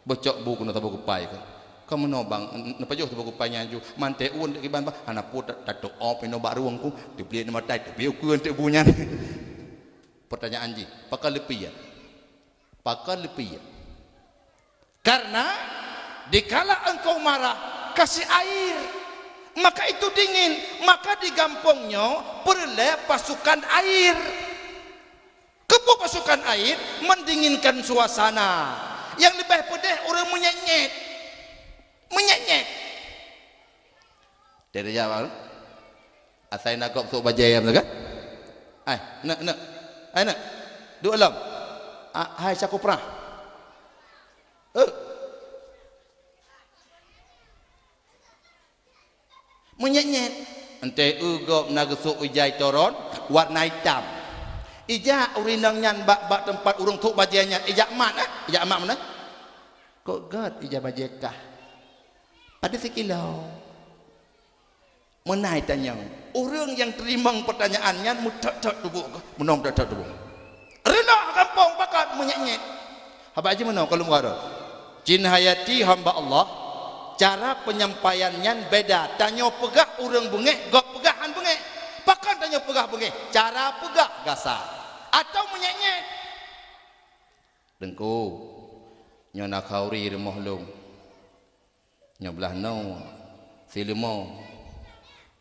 bocok buku nak tabu kupai kan kamu no bang napa jauh tabu kupai nyanju mante un dekat ban anak put tato op no bak ruangku dibeli nama tai tapi aku ente punya pertanyaan ji pakal lepi ya karena dikala engkau marah kasih air maka itu dingin maka di kampungnya perle pasukan air kepo pasukan air mendinginkan suasana yang lebih pedih orang menyenyet dari Jawa asai nak kok sok bajai am kan nak dua alam hai sakupra menyenyet ente ugop nagesuk ujai toron warna hitam ijak urinang nyan bak tempat urung tuk bajanya ijak mat mana kok god ijak bajekah ada sekilau menai tanya orang yang terima pertanyaannya mutak tubuh menom tak tubuh rela kampung bakat menyenyet haba aja mana kalau muara jin hayati hamba Allah cara penyampaiannya beda tanya pegah orang bengeh gok pegahan bengeh pakan tanya pegah bengeh cara pegah gasar atau menyenyet dengku nyona kauri remoh long nyobelah no si lemo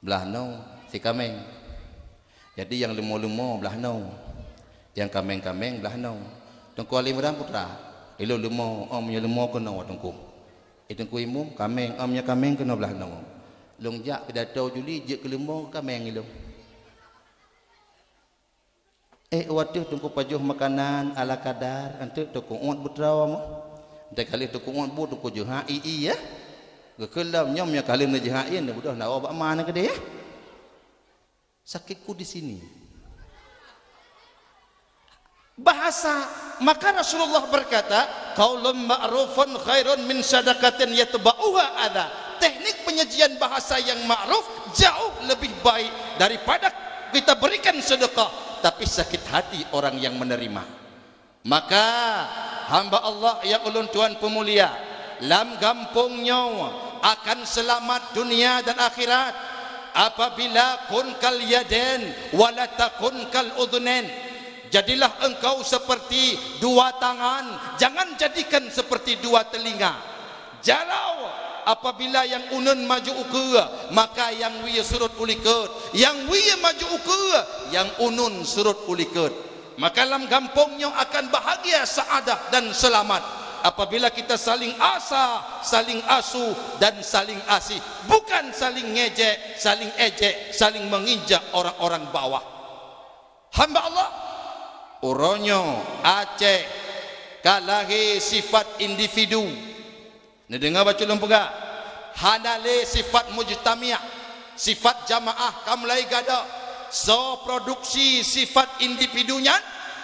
belah no si kameng jadi yang lemo belah no yang kameng belah no dengku Ali Imran putra ilo lemo omnya lemo kena dengku dengku imum kameng omnya kameng kena belah no long jak pidato juli je ke lemo kameng ilung Waduh tunggu pajuh makanan ala kadar antu toko uat butrawa mo. Dak kali toko uat bu toko juha ya. Gekelam nyom ya kali na jahain budah nak awak mana ke dia ya. Sakitku di sini. Bahasa, maka Rasulullah berkata, qaulun ma'rufun khairun min sadaqatin yatba'uha adza. Teknik penyajian bahasa yang ma'ruf jauh lebih baik daripada kita berikan sedekah tapi sakit hati orang yang menerima. Maka hamba Allah yang ulun tuan pemulia, lam gampungnya akan selamat dunia dan akhirat apabila kun kal yadain wala takun kal udhunain. Jadilah engkau seperti dua tangan, jangan jadikan seperti dua telinga. Jalau apabila yang unun maju uke, maka yang wiya surut uliket. Yang wiya maju uke, yang unun surut uliket. Maka dalam gampungnya akan bahagia, saadah dan selamat apabila kita saling asa, saling asuh dan saling asih, bukan saling ngejek, saling ejek, saling menginjak orang-orang bawah. Hamba Allah Uronyo Aceh kalahi sifat individu. Ni dengar baca lempega. Hanale sifat mujtami'ah, sifat jamaah kamlai gada. So produksi sifat individunya,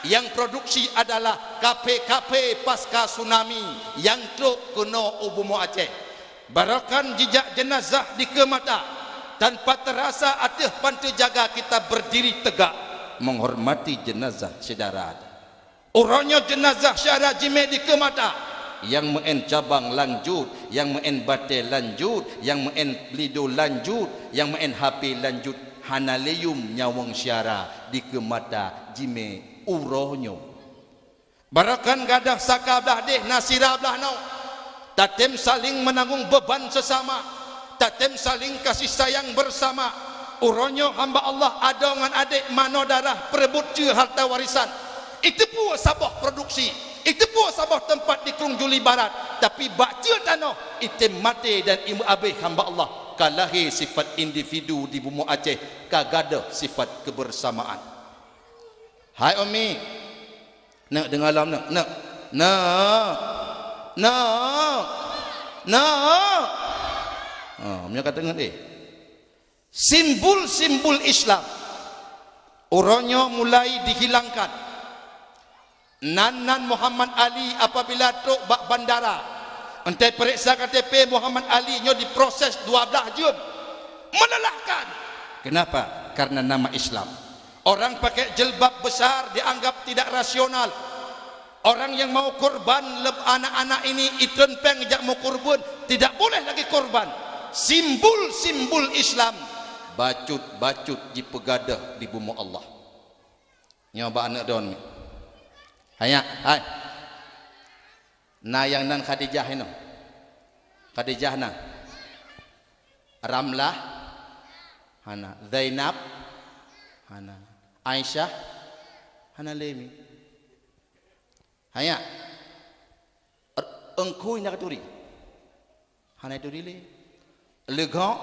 yang produksi adalah KP-KP pasca tsunami yang truk kena ubumo Aceh. Barakan jejak jenazah di kemata tanpa terasa atih pantu jaga kita berdiri tegak menghormati jenazah saudara. Orangnya jenazah syara jime di kemata yang meen cabang lanjut, yang meen batel lanjut, yang meen lido lanjut, yang meen HP lanjut, hanaleyum nyawang syara di kemata jime urohnya. Barakan gadah sakablah deh nasirablah nau. Tatem saling menanggung beban sesama, tatem saling kasih sayang bersama. Uronyo hamba Allah ada dengan adik mano darah perebut je harta warisan. Itu pun sabah produksi, itu pun sabah tempat di Krung Juli Barat. Tapi baca tanah itu mati dan ibu abih hamba Allah kalahi sifat individu di bumi Aceh kagada sifat kebersamaan. Hai Umi, nak dengar lam nak Umi kata dengar simbol-simbol Islam uronyo mulai dihilangkan. Nan Muhammad Ali apabila truk bak bandara entai periksa KTP Muhammad Ali nyo diproses 12 jam melelahkan. Kenapa? Karena nama Islam. Orang pakai jilbab besar dianggap tidak rasional. Orang yang mau korban anak-anak ini itun peng jak mau korban tidak boleh lagi korban. Simbol-simbol Islam bacut-bacut di pegadah di bumi Allah. Nyoba anak don. Hai. Na yang nan Khadijah ino. Khadijah na. Ramlah hana, Zainab hana, Aisyah hana lemi. Hanya engkau nak turi. Hana turi le. Legok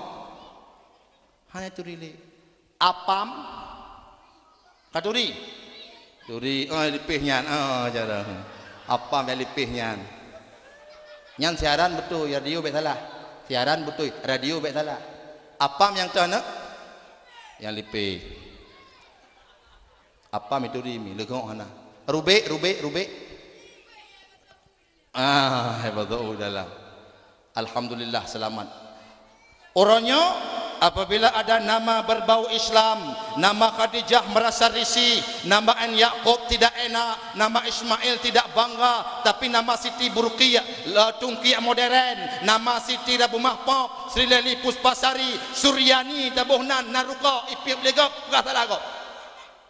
hanya turile apam katuri turi lipih nyan cara apam yang lipih nyan siaran betul radio bet salah siaran betul radio bet salah apam yang tu nak yang lipih apam itu rimi legok hana rubek hebat tu dalam alhamdulillah selamat. Orangnya apabila ada nama berbau Islam, nama Khadijah merasa risih, nama Yaqub tidak enak, nama Ismail tidak bangga, tapi nama Siti Burqiyah Tungki modern, nama Siti Rabu Mahpok, Sri Leli Puspasari, Suryani Dabohnan Naruka Ipip Legok kata lagu.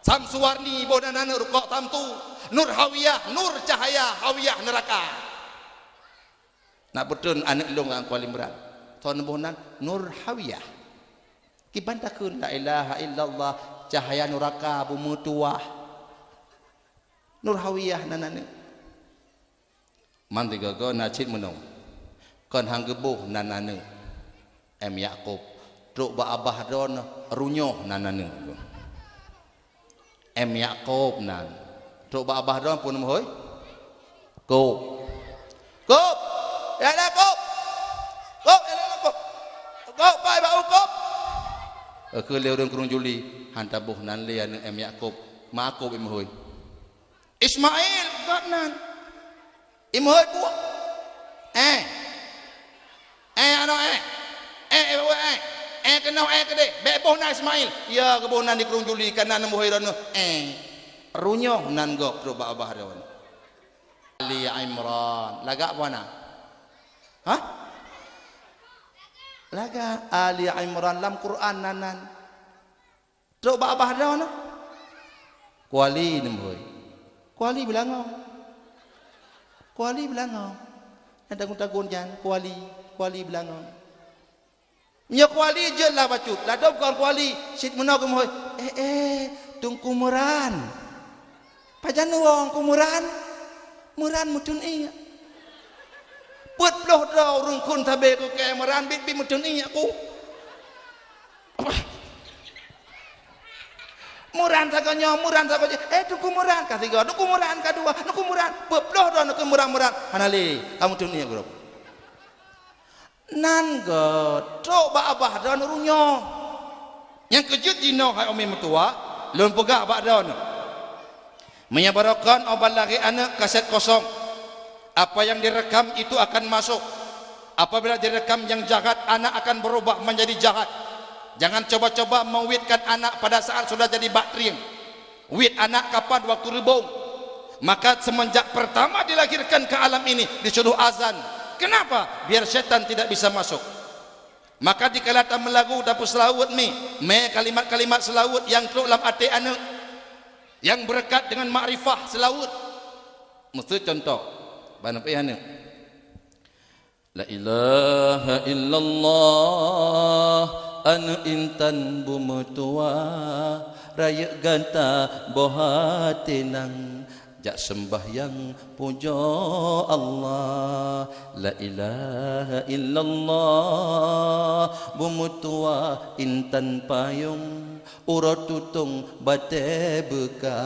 Samsuwarni Bodanan Naruka Tamtu, Nur Hawiyah, Nur Cahaya Hawiyah neraka. Nak betul anak long ang Kuala Imran. Tuan Bohnan Nur Hawiyah. Kibantakun la ilaha illallah cahaya neraka bumi tua. Nur Hawiyah nanane. Man tiga ko na cit menung. Kon hang gebuh nanane. Em Yaqub. Truk ba abah don runyoh nanane. em Yaqub nan tok ba abah don pun hoi Cốp ya dah cốp pai bau cốp ke leo don kurung juli hantar buh nan le an em Yaqub ma Cốp em hoi Ismail gat nan em hoi bu ano kenal ke deh beboh na Ismail ya ke boh nan di kurung juli kan nan mohoi ron runyoh nan gok ro ba abah ron Ali Imran laga apa na hah laga Ali Imran dalam Quran nanan ro ba abah ron kuali nem hoi kuali bilang ada tagun jan kuali bilang nya kuali je lah bacut lah dom kan kuali sit menau ke mohoi tung kumuran pajan wong kumuran muran mutun iya put ploh do rung kun tabe ku ke muran bit mutun iya ku muran sakonyo tung kumuran katiga tung kumuran kadua tung kumuran put ploh do tung muran hanali kamu tun iya grup nan go tok ba abah don runyo yang kejut dino hai umi mertua lun pegak abah don menyabarakan obat lagi anak kaset kosong apa yang direkam itu akan masuk apabila direkam yang jahat anak akan berubah menjadi jahat jangan coba-coba mewitkan anak pada saat sudah jadi batring wit anak kapan waktu rebung maka semenjak pertama dilahirkan ke alam ini disuruh azan. Kenapa? Biar setan tidak bisa masuk. Maka dikala tak melagu dapur selawut me kalimat-kalimat selawut yang teruk dalam hati anak yang berkat dengan makrifah selawut. Mesti contoh. Bana pe anak. La ilaha illallah anu intan bumetua raya ganta bohatinang jak sembahyang puja Allah la ilaha illallah bumutua intan payung urat tutung bate beka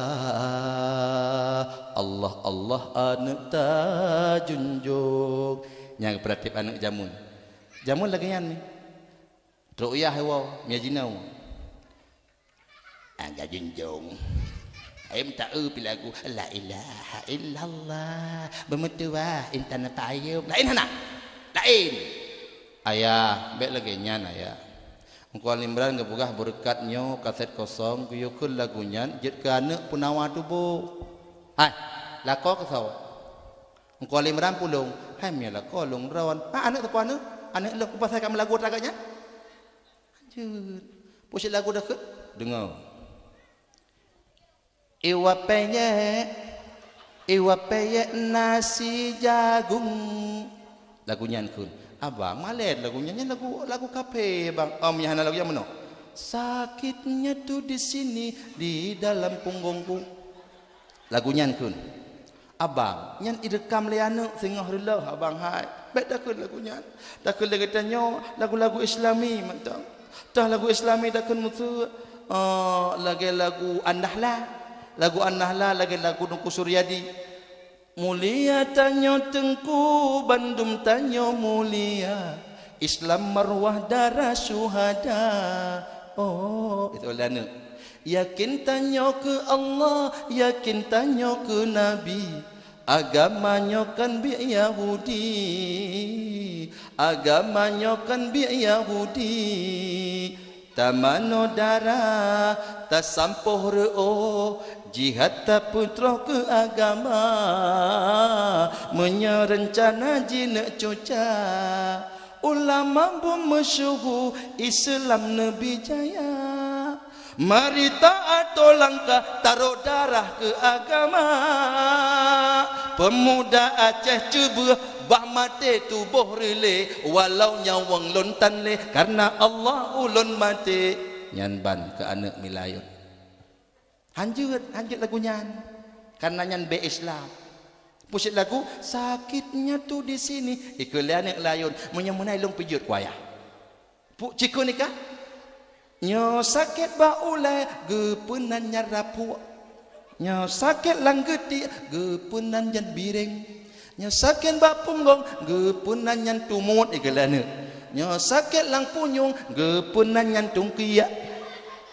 Allah anak tajunjuk yang beratip anak jamun lagi yan ni ru'yah hawa miajinau agak junjung Em tak lagu la ilaha illallah bermetua intan payung lain hana lain ayah baik lagi nyan ayah engkau Imran gabugah berkatnya kaset kosong kuyukul lagunya jet ke anak punawa tubuh hai lako ke saw engkau Imran pulung hai mia lako long rawan anak tu anak lu pasal kamu lagu taganya anjir pusat lagu dah ke dengar Iwa peye nasi jagung lagunya kun abang malet lagunya lagu kafe bang nyahana lagunya mana sakitnya tuh di sini di dalam punggungku lagunya kun abang nyan idekam leanu singah rela abang hai bet dah kun lagunya dah kun lagi tanya lagu-lagu islami mantap dah lagu islami dah kun mutu lagi lagu An-Nahlah lagi lagu Nungku Suryadi mulia tanyo tengku Bandung tanyo mulia Islam marwah darah syuhada itu lana yakin tanyo ke Allah yakin tanyo ke Nabi agamanya kan bi Yahudi tamano darah tasampoh reo jihad tak putra ke agama menyerencana jinak cuca ulama bermasyhur Islam Nabi jaya mari taat langkah taruh darah ke agama pemuda Aceh cuba bah mati tubuh rele walau nyawang lontan le karena Allah ulun mati nyanban ke anak milayun hanjut lagunya karena nyan be Islam pusat lagu sakitnya tu di sini ikelian yang layun menyemunai long pijut kuaya pu ciku nikah nyo sakit ba ulai gepenan nyarapu Nya sakit lang gede gepunan jan biring. Nya sakit bak punggong gepunan jan tumut igelana. Nya sakit lang punyung gepunan jan tungkiak.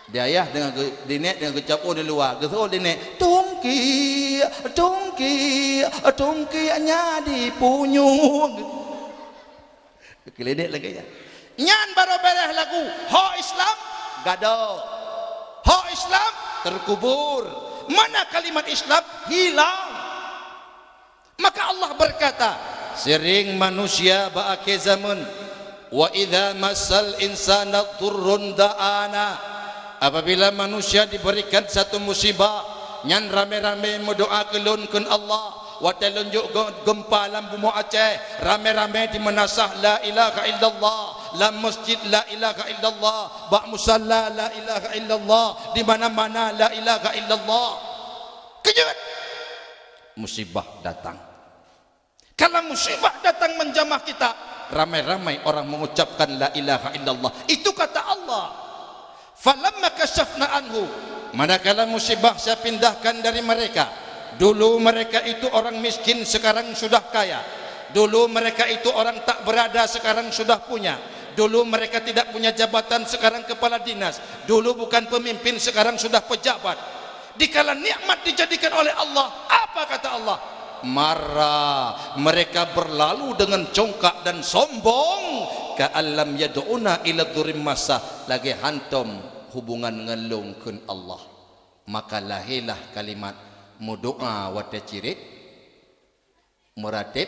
Dia ayah dengan dinek dengan kecap oh di luar. Gesol dinek tungki nya di punyung. Keledek lagi ya. Nyan baru beres lagu. Hak Islam gado. Hak Islam terkubur. Mana kalimat Islam hilang. Maka Allah berkata, sering manusia baakhir zaman, wa idza massal insana dhurrun da'ana. Apabila manusia diberikan satu musibah, nyan rame-rame berdoa kelunkeun Allah. Wata lunjuk gempa lam bumi Aceh, rame-rame di menasah la ilaha illallah, lam masjid la ilaha illallah, bak musalla la ilaha illallah, di mana-mana la ilaha illallah. Kejut musibah datang. Kalau musibah datang menjamah kita, ramai-ramai orang mengucapkan la ilaha illallah. Itu kata Allah. Falamma kashafna anhu, manakala musibah saya pindahkan dari mereka. Dulu mereka itu orang miskin, sekarang sudah kaya. Dulu mereka itu orang tak berada, sekarang sudah punya. Dulu mereka tidak punya jabatan, sekarang kepala dinas. Dulu bukan pemimpin, sekarang sudah pejabat. Dikala nikmat dijadikan oleh Allah, apa kata Allah? Marah, mereka berlalu dengan congkak dan sombong. Ka'allam yad'una ila dhurim masa, lagi hantum hubungan ngelungkeun Allah. Maka lahirlah kalimat mudoa wate cirit, muratib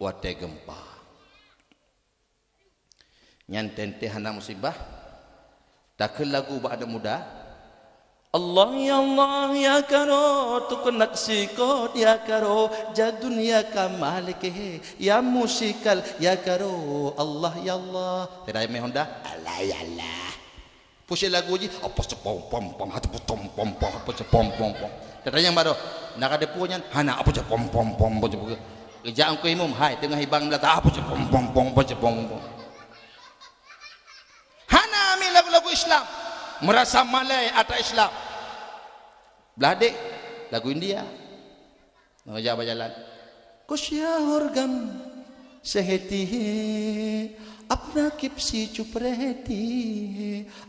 wate gempa. Nyanten teh hana musibah, tak lagu ba'da muda. Allah ya karo tukunak sikot ya karo jadun ya kamalike ya musikal ya karo Allah ya Allah. Tidak me Honda Allah ya Allah. Pusing lagu je apa sepom pom pom hatu pom pom pom apa sepom pom pom. Tidak yang baru nak ada punya hana apa sepom pom pom apa sepom. Kerja angku imum hai tengah hibang belata apa sepom pom pom apa sepom pom. Hana mi lagu-lagu Islam. Merasa malai atas Islam. Beladik lagu India. Mengajak berjalan. Kusya orgam seheti apna kipsi cupreti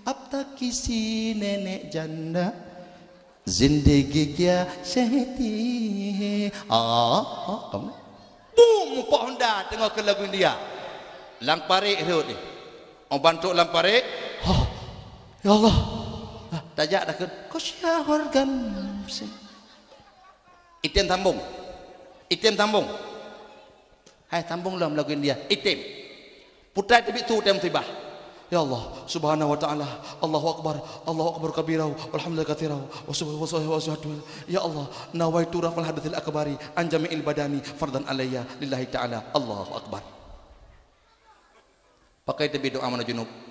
apta kisi nenek janda zindagi kya seheti. Kamu boom Pak Honda tengok ke lagu India. Lang parik tu ni. Orang bantuk lang parik. Ya Allah. Tajak dah ke kusya organ. Itim tambung. Itim tambung. Hai tambung lah lagu India. Itim. Putra tibik tu tem tibah. Ya Allah subhanahu wa ta'ala. Allahu akbar kabirau walhamdulillah katsirau wa subhanahu. Ya Allah nawaitu rafal hadathil akbari an jami'il badani fardan alayya lillahi ta'ala. Allahu akbar. Pakai tibik doa mana junub.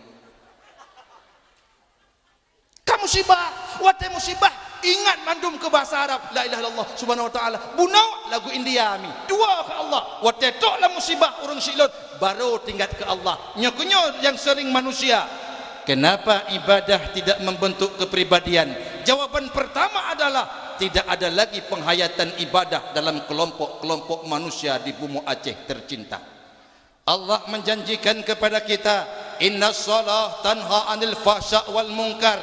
Musibah, wate musibah, ingat mandum ke bahasa Arab, la ilaha illallah subhanahu wa ta'ala. Bunau lagu India mi, dua ke Allah. Wate tok lah musibah urang silot, baru tinggal ke Allah. Nyokunyo yang sering manusia. Kenapa ibadah tidak membentuk kepribadian? Jawaban pertama adalah tidak ada lagi penghayatan ibadah dalam kelompok-kelompok manusia di bumi Aceh tercinta. Allah menjanjikan kepada kita, innas salah tanha anil fahsya wal munkar,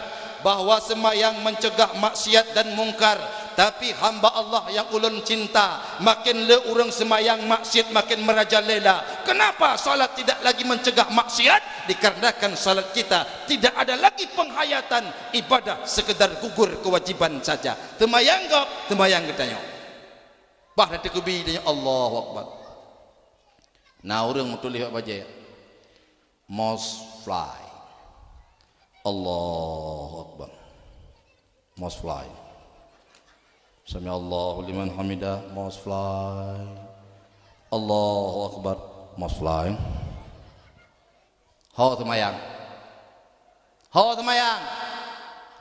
bahwa sembahyang mencegah maksiat dan mungkar. Tapi hamba Allah yang ulun cinta, makin le urang sembahyang maksiat makin merajalela. Kenapa salat tidak lagi mencegah maksiat? Dikarenakan salat kita tidak ada lagi penghayatan ibadah, sekedar gugur kewajiban saja. Temayang gap, temayang katanya. Bah hati kubi dia Allahu akbar. Nah urang mutulih baca most fly. Allahu akbar. Most fly. Sami Allahu liman hamidah. Most fly. Allahu akbar. Most fly. Hau temayang. Hau temayang.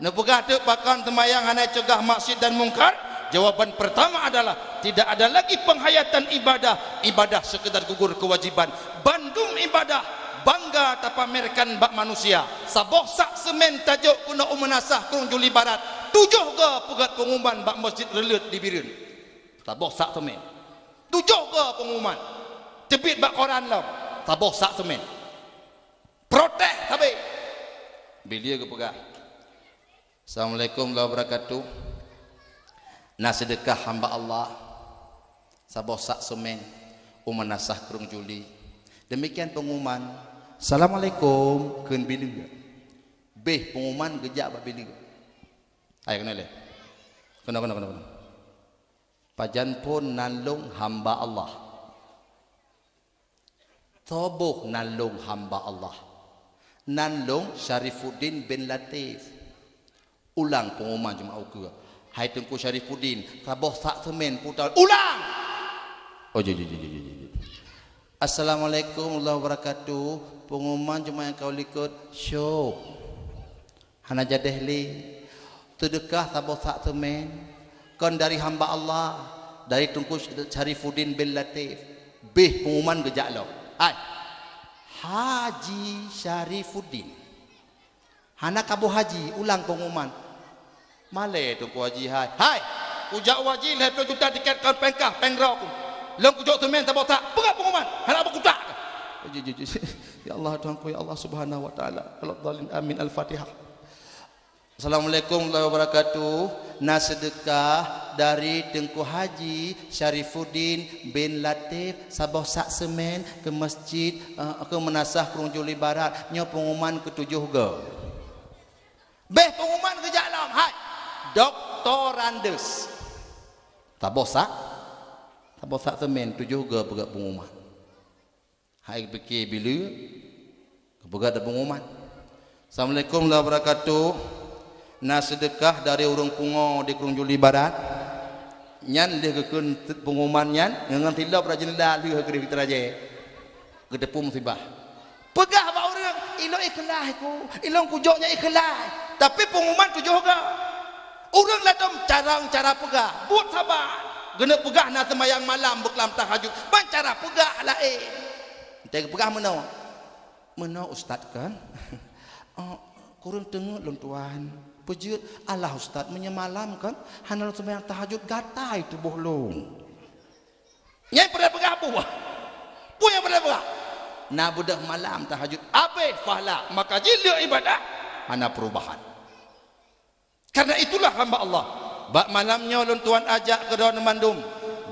Nepegah tu pakan temayang hanya cegah maksiat dan mungkar. Jawaban pertama adalah tidak ada lagi penghayatan ibadah. Ibadah sekedar gugur kewajiban. Bandung ibadah. Bangga tak pamerkan bak manusia. Saboh sak semen tajuk kuna umenasah kurung juli barat. 7 ke pegat pengumuman bak masjid relut di Birun. Taboh sak semen. 7 ke pengumuman. Tebit bak koran lah. Taboh sak semen. Protes habis. Bila ke pegat. Assalamualaikum warahmatullahi wabarakatuh. Nak sedekah hamba Allah. Saboh sak semen. Umanasah kerung Juli. Demikian pengumuman. Assalamualaikum. Keun bila. Beh pengumuman gejak bak bila. Ayo kena le. Kena. Pajan pun nalung hamba Allah. Toboh nalung hamba Allah. Nalung Syarifuddin bin Latif. Ulang pengumuman jemaah ke. Hai Tengku Syarifuddin, taboh sak semen putar. Ulang. Oh je. Assalamualaikum warahmatullahi wabarakatuh. Pengumuman jemaah yang kau ikut syok. Hana jadehli. Sedekah taboh sak semen. Kon dari hamba Allah, dari Tengku Syarifuddin bin Latif. Beh pengumuman gejak lo. Hai. Haji Syarifuddin. Hana kabu haji, ulang pengumuman. Malay Tengku Haji hai. Hai. Ujak wajib lah juta tiket kau pengkah pengrok. Long kujok tu men tabok tak. Pegat pengumuman. Hana apa kutak. Ya Allah Tuhanku ya Allah Subhanahu wa taala. Al-Dhalin amin Al-Fatihah. Assalamualaikum warahmatullahi wabarakatuh. Nak sedekah dari Tengku Haji Syarifuddin bin Latif Saboh sak semen ke masjid ke Menasah Kerung Juli Barat. Nyo pengumuman ke-7 ke. Beh pengumuman ke jalan. Hai. Dr. Randes. Taboh sak semen 7 ke pegat pengumuman. Hai fikir bila pegat ada pengumuman. Assalamualaikum warahmatullahi wabarakatuh. Nak sedekah dari urang pungo di Kerung Juli Barat. Nyan dia kekeun pengumuman nyan ngan tilap rajin dah lieu ke kita raja. Kedepu musibah. Pegah ba urang ilo ikhlas ku. Ilong kujoknya ikhlas. Tapi pengumuman 7 ke. Urang ladom cara pegah. Buat sabar. Gena pegah nak sembahyang malam beklam tahajud. Ban cara pegah lain. Entah pegah mana? Mana ustaz kan? Kurang tengok long tuan. Pejut Allah ustaz menyemalam kan? Hana sembahyang tahajud gatai tubuh long. Nyai pada pegah apa? Punya pada pegah. Nak budak malam tahajud. Apa pahala? Maka jila ibadah. Hana perubahan. Karena itulah hamba Allah. Bak malamnya lun tuan ajak ke daun mandum.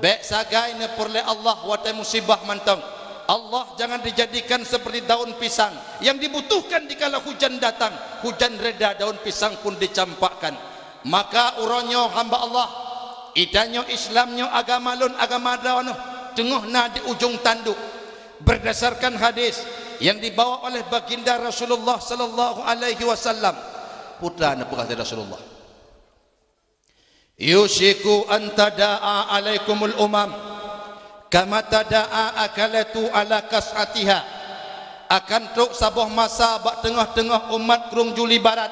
Bek sagai ne perle Allah watai musibah mantang. Allah jangan dijadikan seperti daun pisang yang dibutuhkan dikala hujan datang. Hujan reda daun pisang pun dicampakkan. Maka uronyo hamba Allah. Idanyo Islamnyo agama lun agama daun. Tengah na di ujung tanduk. Berdasarkan hadis yang dibawa oleh baginda Rasulullah sallallahu alaihi wasallam. Putra na perkata Rasulullah. Yushiku an tada'a alaikumul umam kama tada'a akalatu ala kas'atiha. Akan truk sabuh masa bak tengah-tengah umat Kerung Juli Barat.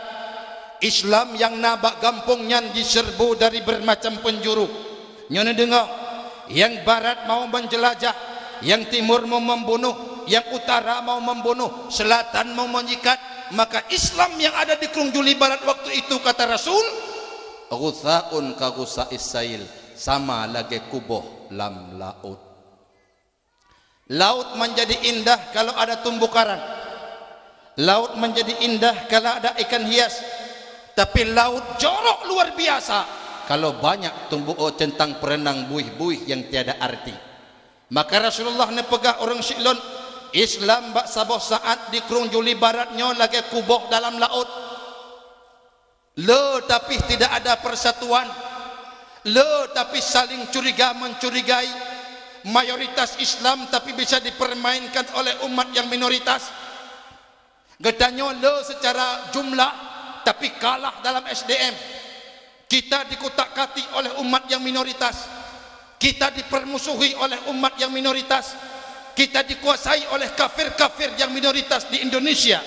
Islam yang nabak gampung nyan diserbu dari bermacam penjuru. Nyone dengar, yang barat mau menjelajah, yang timur mau membunuh, yang utara mau membunuh, selatan mau menyikat. Maka Islam yang ada di Kerung Juli Barat waktu itu kata Rasul, ghuthaun ka ghusa'is sail, sama lagi kuboh lam laut. Laut menjadi indah kalau ada tumbuh karang. Laut menjadi indah kalau ada ikan hias. Tapi laut jorok luar biasa kalau banyak tumbuh centang perenang buih-buih yang tiada arti. Maka Rasulullah ne pegah orang Syiklon, Islam bak saboh saat di Kerung Juli Baratnya lagi kuboh dalam laut. Le tapi tidak ada persatuan. Le tapi saling curiga mencurigai. Mayoritas Islam tapi bisa dipermainkan oleh umat yang minoritas. Gedanyo le secara jumlah tapi kalah dalam SDM. Kita dikutak-katik oleh umat yang minoritas. Kita dipermusuhi oleh umat yang minoritas. Kita dikuasai oleh kafir-kafir yang minoritas di Indonesia.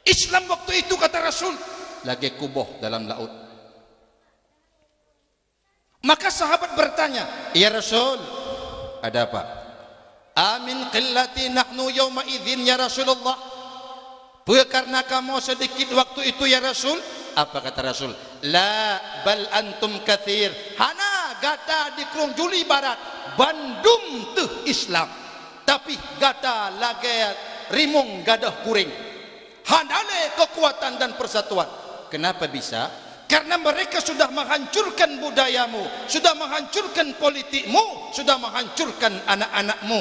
Islam waktu itu kata Rasul lagi kuboh dalam laut. Maka sahabat bertanya, "Ya Rasul, ada apa?" "Amin qillati nahnu yawma idzin ya Rasulullah." Karena kamu sedikit waktu itu ya Rasul. Apa kata Rasul? La bal antum kathir. Hana gata di Krung Juli Barat Bandung teh Islam. Tapi gata lagi rimung gadah kuring. Hanale kekuatan dan persatuan. Kenapa bisa? Karena mereka sudah menghancurkan budayamu, sudah menghancurkan politikmu, sudah menghancurkan anak-anakmu.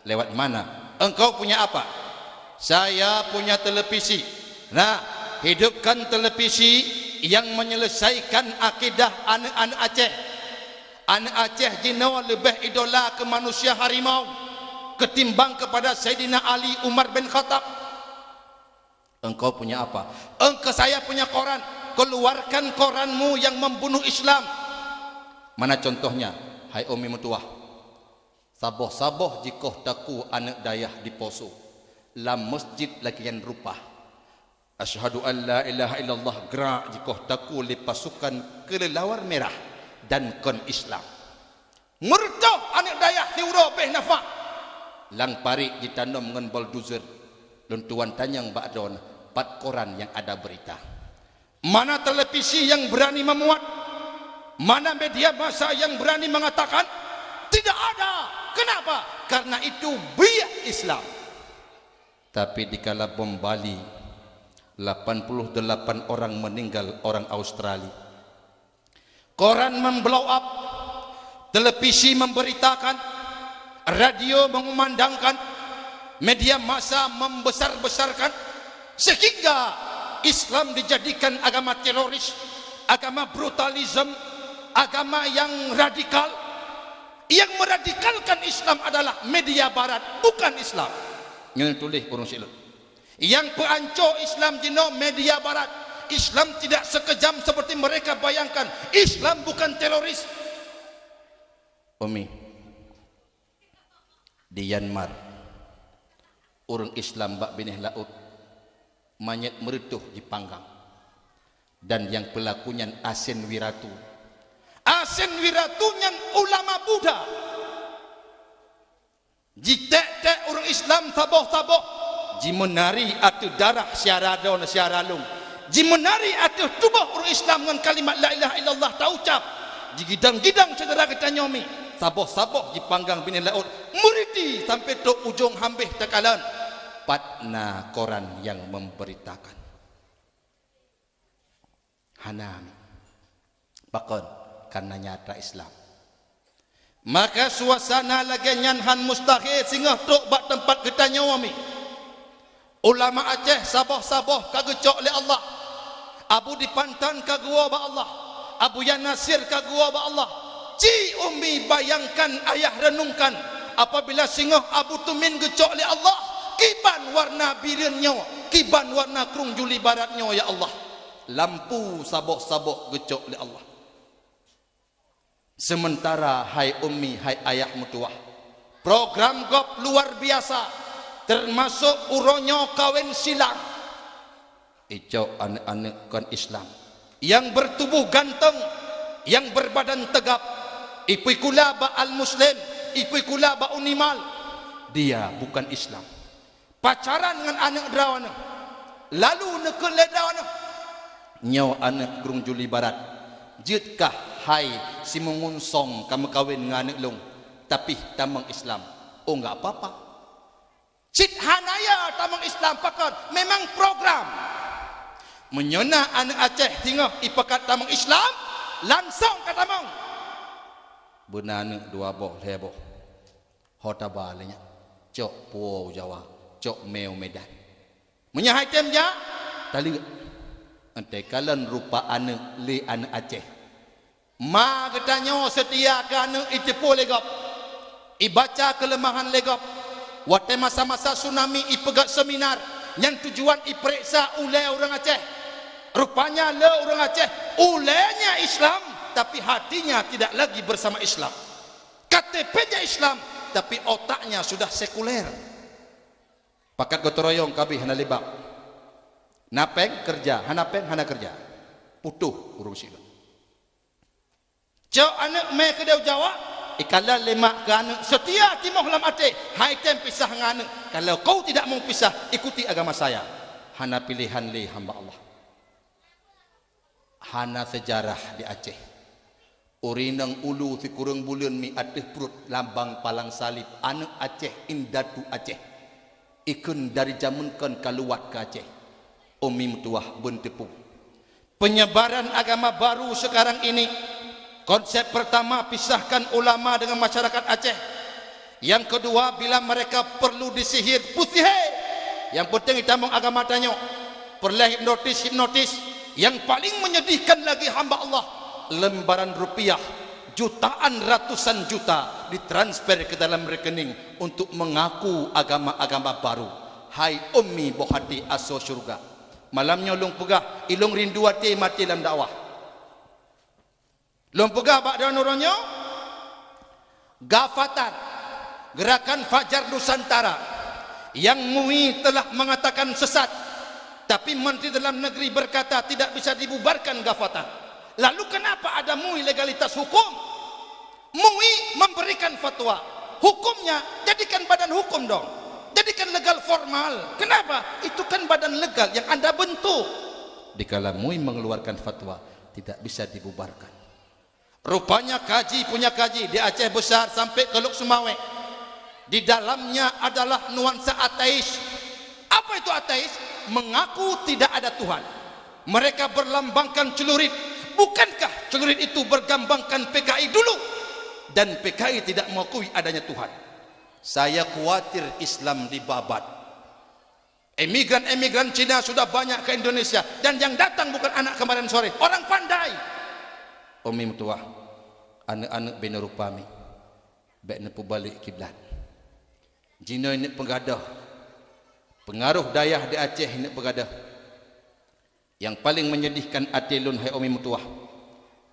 Lewat mana? Engkau punya apa? Saya punya televisi. Nah, hidupkan televisi yang menyelesaikan akidah anak-anak Aceh. Anak Aceh jino lebih idola ke manusia harimau ketimbang kepada Sayyidina Ali Umar bin Khattab. Engkau punya apa? Engkau saya punya koran. Keluarkan koranmu yang membunuh Islam. Mana contohnya? Hai Umi Mutuah. Saboh-saboh jikoh taku anak dayah di Poso. Lam masjid lakian rupa. Asyhadu an la ilaha illallah gerak jikoh taku li pasukan kelelawar merah dan kon Islam. Murtah anak dayah tiuro beh nafak. Lang parik ditanam dengan bulldozer. Luntuan tanyang ba'don 4 koran yang ada berita. Mana televisi yang berani memuat? Mana media massa yang berani mengatakan? Tidak ada. Kenapa? Karena itu biak Islam. Tapi dikala bom Bali 88 orang meninggal, orang Australia. Koran memblow up, televisi memberitakan, radio mengumandangkan, media massa membesar-besarkan, sehingga Islam dijadikan agama teroris, agama brutalisme, agama yang radikal. Yang meradikalkan Islam adalah media barat, bukan Islam. Yang tulis urung silut. Yang peancur Islam jino media barat. Islam tidak sekejam seperti mereka bayangkan. Islam bukan teroris. Umi, di Myanmar orang Islam bak binih laut manyet meretuh dipanggang, dan yang pelakunya Asen Wiratu. Asen Wiratu yang ulama Buddha. Jitek-tek orang Islam taboh-taboh jimenari atu darah syaradon syaralung, jimenari atu tubuh orang Islam dengan kalimat la ilaha illallah tak ucap, jigidang-gidang saudara kita nyomi saboh-saboh dipanggang binih laut muriti sampai tok ujung hambih tekalan. Patna koran yang memberitakan Hanami bakon karena nyata Islam. Maka suasana lagi nyanhan mustahil sehingga tok bak tempat kita nyawami. Ulama Aceh saboh-saboh kagecok oleh Allah. Abu dipantan kagua ba Allah. Abu Yan Nasir kagua ba Allah. Ci Umi bayangkan ayah renungkan apabila singah Abu Tumin gecok oleh Allah. Kiban warna birinnya, kiban warna Krung Juli Baratnya ya Allah. Lampu sabok-sabok gecok oleh Allah. Sementara hai Ummi, hai ayah mutuah, program GOP luar biasa, termasuk uronyo kawin silang. Icok anak-anak kan Islam yang bertubuh ganteng, yang berbadan tegap, ipikula ba al-muslim, ipikula ba unimal. Dia bukan Islam. Pacaran dengan anak drawana, lalu nekul ledrawana. Nyaw anak Krung Juli Barat. Jitkah hai si mengunsong kamu kawin dengan anak long, tapi tamang Islam. Oh enggak apa-apa. Cit hanaya tamang Islam pakon memang program. Menyona anak Aceh tinggal ipakat tamang Islam, langsung ke tamang. Benar dua boh leboh. Hota balenya. Cok puau Jawa. Cok meo Medan menyahai temja tali ente kalen rupa anak li anak Aceh ma katanya setia ke anak itu po legap ibaca kelemahan legap wate masa-masa tsunami ipegat seminar yang tujuan iperiksa ulai orang Aceh. Rupanya le orang Aceh ulainya Islam tapi hatinya tidak lagi bersama Islam, KTP-nya Islam tapi otaknya sudah sekuler. Pakat gotoroyong kabih hana libak. Napeng kerja, hanapeng hana kerja. Putuh urung sila. Cok anak me kedau Jawa, ikala lemak ke anak setia timoh lam ate. Hai tem pisah dengan anak. Kalau kau tidak mau pisah, ikuti agama saya. Hana pilihan li hamba Allah. hana sejarah di Aceh. Urinang ulu si kurang bulan mi ateh perut lambang palang salib anak Aceh indatu Aceh. Ikun dari zaman kan kaluat ke Aceh. Umi mutuah bentepu. Penyebaran agama baru sekarang ini, konsep pertama pisahkan ulama dengan masyarakat Aceh. Yang kedua, bila mereka perlu disihir, putihai. Yang penting ditambung agama tanya. Perlah hipnotis. Yang paling menyedihkan lagi hamba Allah, lembaran rupiah jutaan ratusan juta ditransfer ke dalam rekening untuk mengaku agama-agama baru. Hai ummi bohati aso syurga. Malamnya long pegah ilong rindu hati mati dalam dakwah. Long pegah ba'da nuronyo Gafatan Gerakan Fajar Nusantara yang MUI telah mengatakan sesat, tapi Menteri Dalam Negeri berkata tidak bisa dibubarkan Gafatan. Lalu kenapa ada MUI legalitas hukum? MUI memberikan fatwa, hukumnya jadikan badan hukum dong, jadikan legal formal. Kenapa? Itu kan badan legal yang Anda bentuk. Dikala MUI mengeluarkan fatwa tidak bisa dibubarkan. Rupanya kaji punya kaji di Aceh Besar sampai ke Luk Sumawe. Di dalamnya adalah nuansa ateis. Apa itu ateis? Mengaku tidak ada Tuhan. Mereka berlambangkan celurit. Bukankah celurit itu bergambangkan PKI dulu? Dan PKI tidak mengakui adanya Tuhan. Saya khawatir Islam dibabat. Emigran-emigran Cina sudah banyak ke Indonesia, dan yang datang bukan anak kemarin sore, orang pandai. Umi mutuah, anak-anak bina rupami, baik nepu balik kiblat. Jino ini pengadah, pengaruh dayah di Aceh ini pengadah. Yang paling menyedihkan hati lun hai umi mutuah,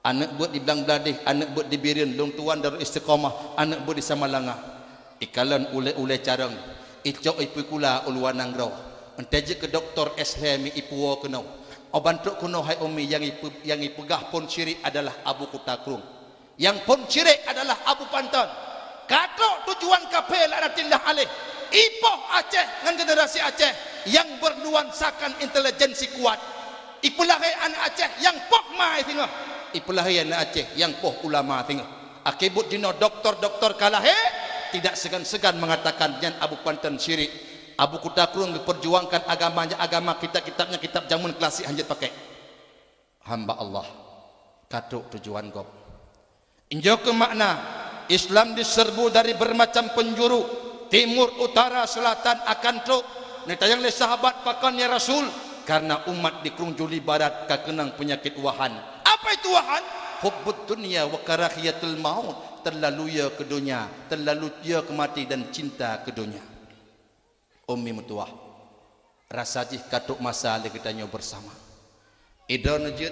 anak buat di Belang Beladih, anak buat di Birin, lung tuan Darul Istiqamah, anak buat di Samalanga. Ikalan ule-ule carang, icok ipu kula uluan nangrau. Enteje ke doktor Eslemi ipuwo kenau. Obantuk kuno hai umi yang ipegah pon syirik adalah Abu Kutakrung. Yang pon syirik adalah Abu Pantan. Katok tujuan kapel anatillah alih. Ipoh Aceh dengan generasi Aceh yang bernuansakan intelijensi kuat. Ipulahai anak Aceh yang poh mai tengah. Ipulahai anak Aceh yang poh ulama tengah. Akibut dino doktor-doktor kalahe tidak segan-segan mengatakan yang Abu Pantan syirik. Abu Kutakrung memperjuangkan agamanya, agama kitab-kitabnya kitab jamun klasik hanya pakai. Hamba Allah katuk tujuan kau. Injau ke makna Islam diserbu dari bermacam penjuru, timur, utara, selatan akan truk. Netayang le sahabat pakannya Rasul karena umat di Krungjuli Barat kakenang penyakit wahan. Apa itu wahan? Hubbud dunia wa karahiyatul maut. Terlalu ya ke dunia, terlalu ya ke mati dan cinta ke dunia. Umi mutuah rasajih katuk masa le kita nyo bersama. Ida najut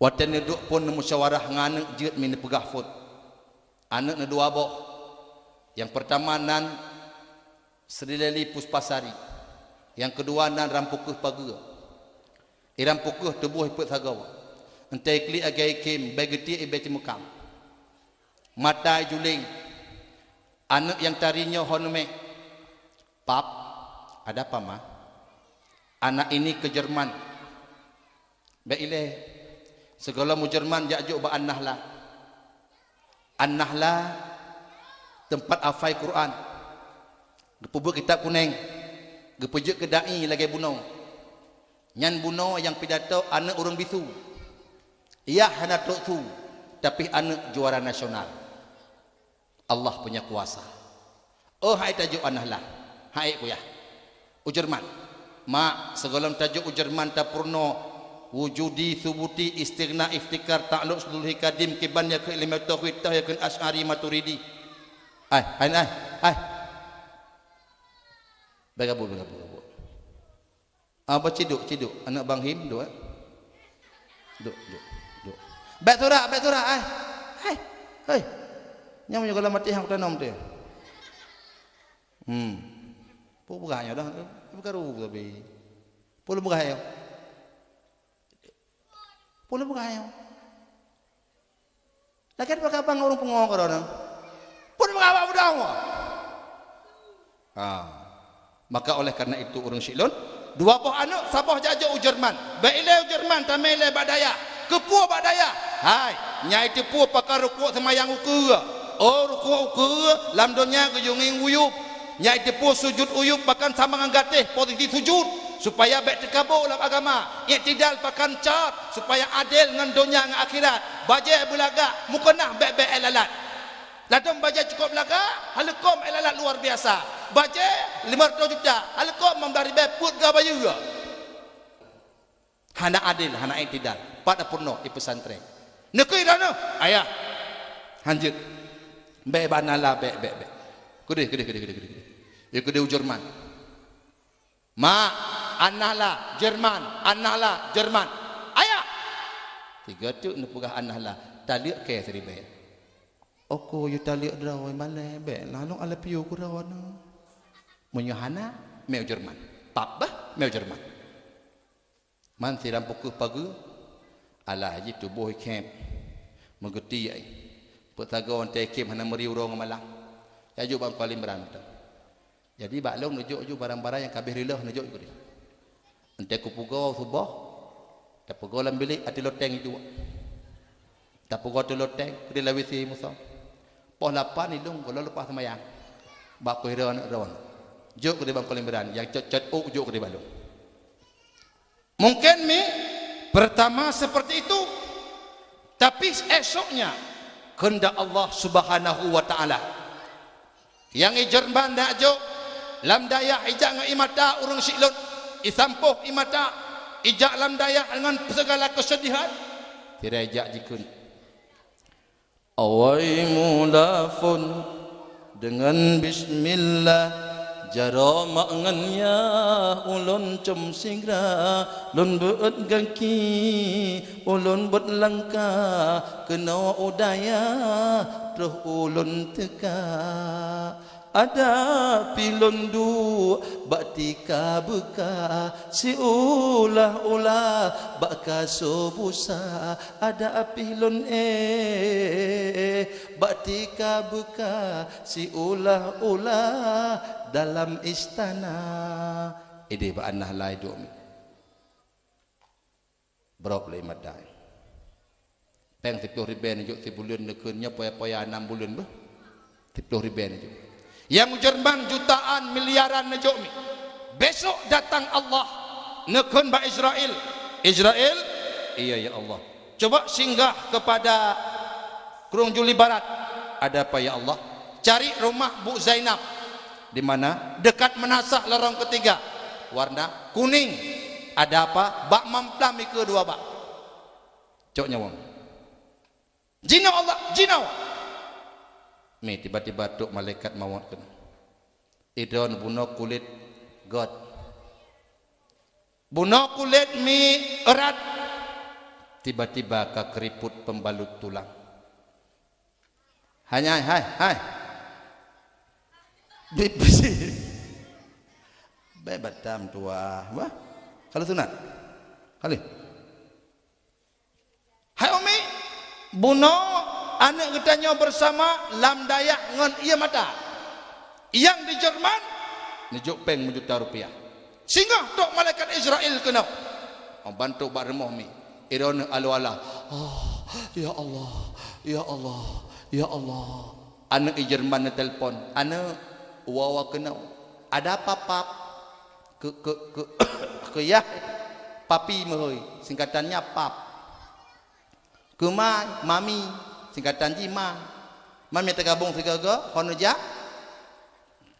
wate neduk pun musyawarah nganek jeut min pegah fut. Anak ne dua boh. Yang pertama nan Sri Leli Puspasari. Yang kedua nan Rampukuh Pagua. Rampukuh tubuh iput sagawa. Entai kli agai kim bageti ibeti mukam. Mata juling. Anak yang tarinya honume. Pap, ada apa ma? Anak ini ke Jerman. Baiklah, segala mu Jerman jajuk ba An-Nahla. An-Nahla tempat hafal Quran. Gepubuk kitab kuning. Gepujuk ke dai lagi buno. Nyan buno yang pidato anak orang bisu. Ia hana tok tu, tapi anak juara nasional. Allah punya kuasa. Oh hai tajuk An-Nahla. Hai ku ya. Ujerman. Ma segala tajuk ujerman ta purno wujudi thubuti istighna iftikar ta'alluq sulul kadim kiban ya ke ilmu tauhid tahyakan asy'ari maturidi. Ai. Bagabul. Apa ciduk anak Bang Him dua. Duk. Batura ai. Hei. Nyam juga mati hang tanom teh. Pu buganya dah. Bukaru tapi. Pulu bugaya. Lagi pakai bang orang pengong orang. Pulu bugaya budang. Maka oleh karena itu orang Silon dua boh anak sabah jajo Jerman baile Jerman tamele badaya kepua badaya hai nyai tipu pakar rukuk semayang ukur rukuk ukur lam dunia kejunging uyup nyai tipu sujud uyup bahkan sama ngangatih posisi sujud supaya baik terkabul dalam agama iktidal pakan cat supaya adil dengan dunia dengan akhirat baca belaga mukenah baik-baik elalat ladam baca cukup belaga halakom elalat luar biasa baca 500 juta halakom membari beput ke bayu hana adil hana iktidal pada purno di pesantren nekui dah no ayah hanjut baik banala baik kede ya kede Jerman mak anahlah Jerman ayah tiga tu nepugah anahlah taliak ke seribe oko yu taliak drawai male be lalu ala piu ku rawana menyahana meu Jerman pabah meu Jerman man siram pukuh pagi ala haji tubuh camp mengerti ai petagon tekem hana meriu rong malang ya ju bang paling berantem jadi baklong nujuk ju barang-barang yang kabeh rilah nujuk ku dia ente ku pugau subah tak pugau lam bilik ati loteng itu tak pugau tu loteng ku dia lawisi musa poh 8 ilung kalau lepas semayang bak ku hira nak rawan juk ku dia bang paling beran yang cot juk ku dia balong mungkin pertama seperti itu tapi esoknya kehendak Allah Subhanahu wa taala yang Jerman dak juk lam daya ijak ngai mata urang silon isampuh imata ijak lam daya dengan segala kesedihan tidak ijak jikun awai mulafun dengan bismillah jara mangannya ulun cum singra lun beut gaki ulun bet langkah kena udaya terus ulun teka ada pilon du baktika buka si ulah baka sobusa ada pilon baktika buka si ulah dalam istana ide ba anah lai do mi brok le madai peng 10 riben juk 10 bulan nekeunnya poya-poya 6 bulan bah 10 riben juk yang Jerman jutaan miliaran nejuk mi besok datang Allah nekun ba Israel iya ya Allah coba singgah kepada Kurung Juli Barat ada apa ya Allah cari rumah Bu Zainab di mana dekat Menasah lorong ketiga warna kuning ada apa bak mamplam kedua bak cok nyawang jinau Allah jinau mi tiba-tiba tuk malaikat maut kena idon bunuh kulit god bunuh kulit mi erat tiba-tiba ke keriput pembalut tulang hanya hai bibisi bebatam tua wah kalau sunat kali hai umi bunuh anak ketanya bersama lam dayak ngan ia mata yang di Jerman nijuk peng juta rupiah singgah tok malaikat Israel kena bantu bak remah mi iron alwala ya Allah anak di Jerman na telefon anak wawa kena ada apa pap ke ya papi mehoi singkatannya pap kemai mami singkatan jima mami tergabung segaga kono ja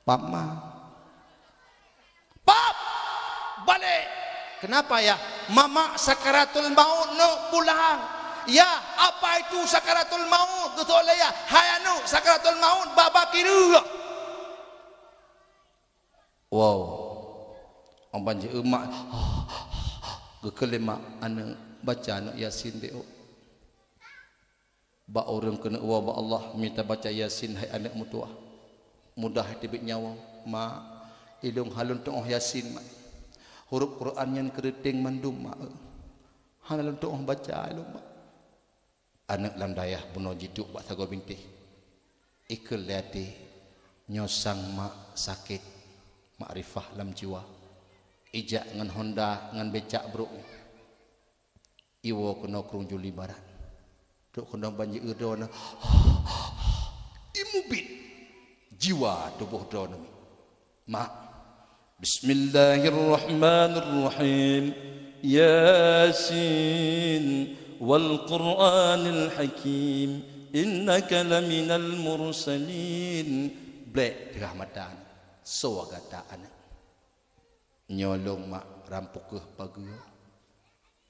pap ma pap balik kenapa ya mama sakaratul maut no pulang ya apa itu sakaratul maut betul ya hayanu sakaratul maut baba kira wow amban je emak gekelema anu baca anak yasin deo ba orang kena wa ba Allah minta baca yasin hai anak mutuah mudah tibik nyawa ma idung halun tong yasin ma huruf Quran yang kereting mandum ma halun tong baca lu ma anak lam dayah buno jiduk ba sago bintih ikul liati nyosang ma sakit makrifah lam jiwa ijak ngan Honda ngan becak bro iwo kena Krung Juli Barat duk kena banjir dona imubit jiwa tubuh dona mak Bismillahirrahmanirrahim Yasin wal Qur'anil Hakim innaka laminal mursalin blek rahmatan so kata anak nyolong mak rampuk ke pagi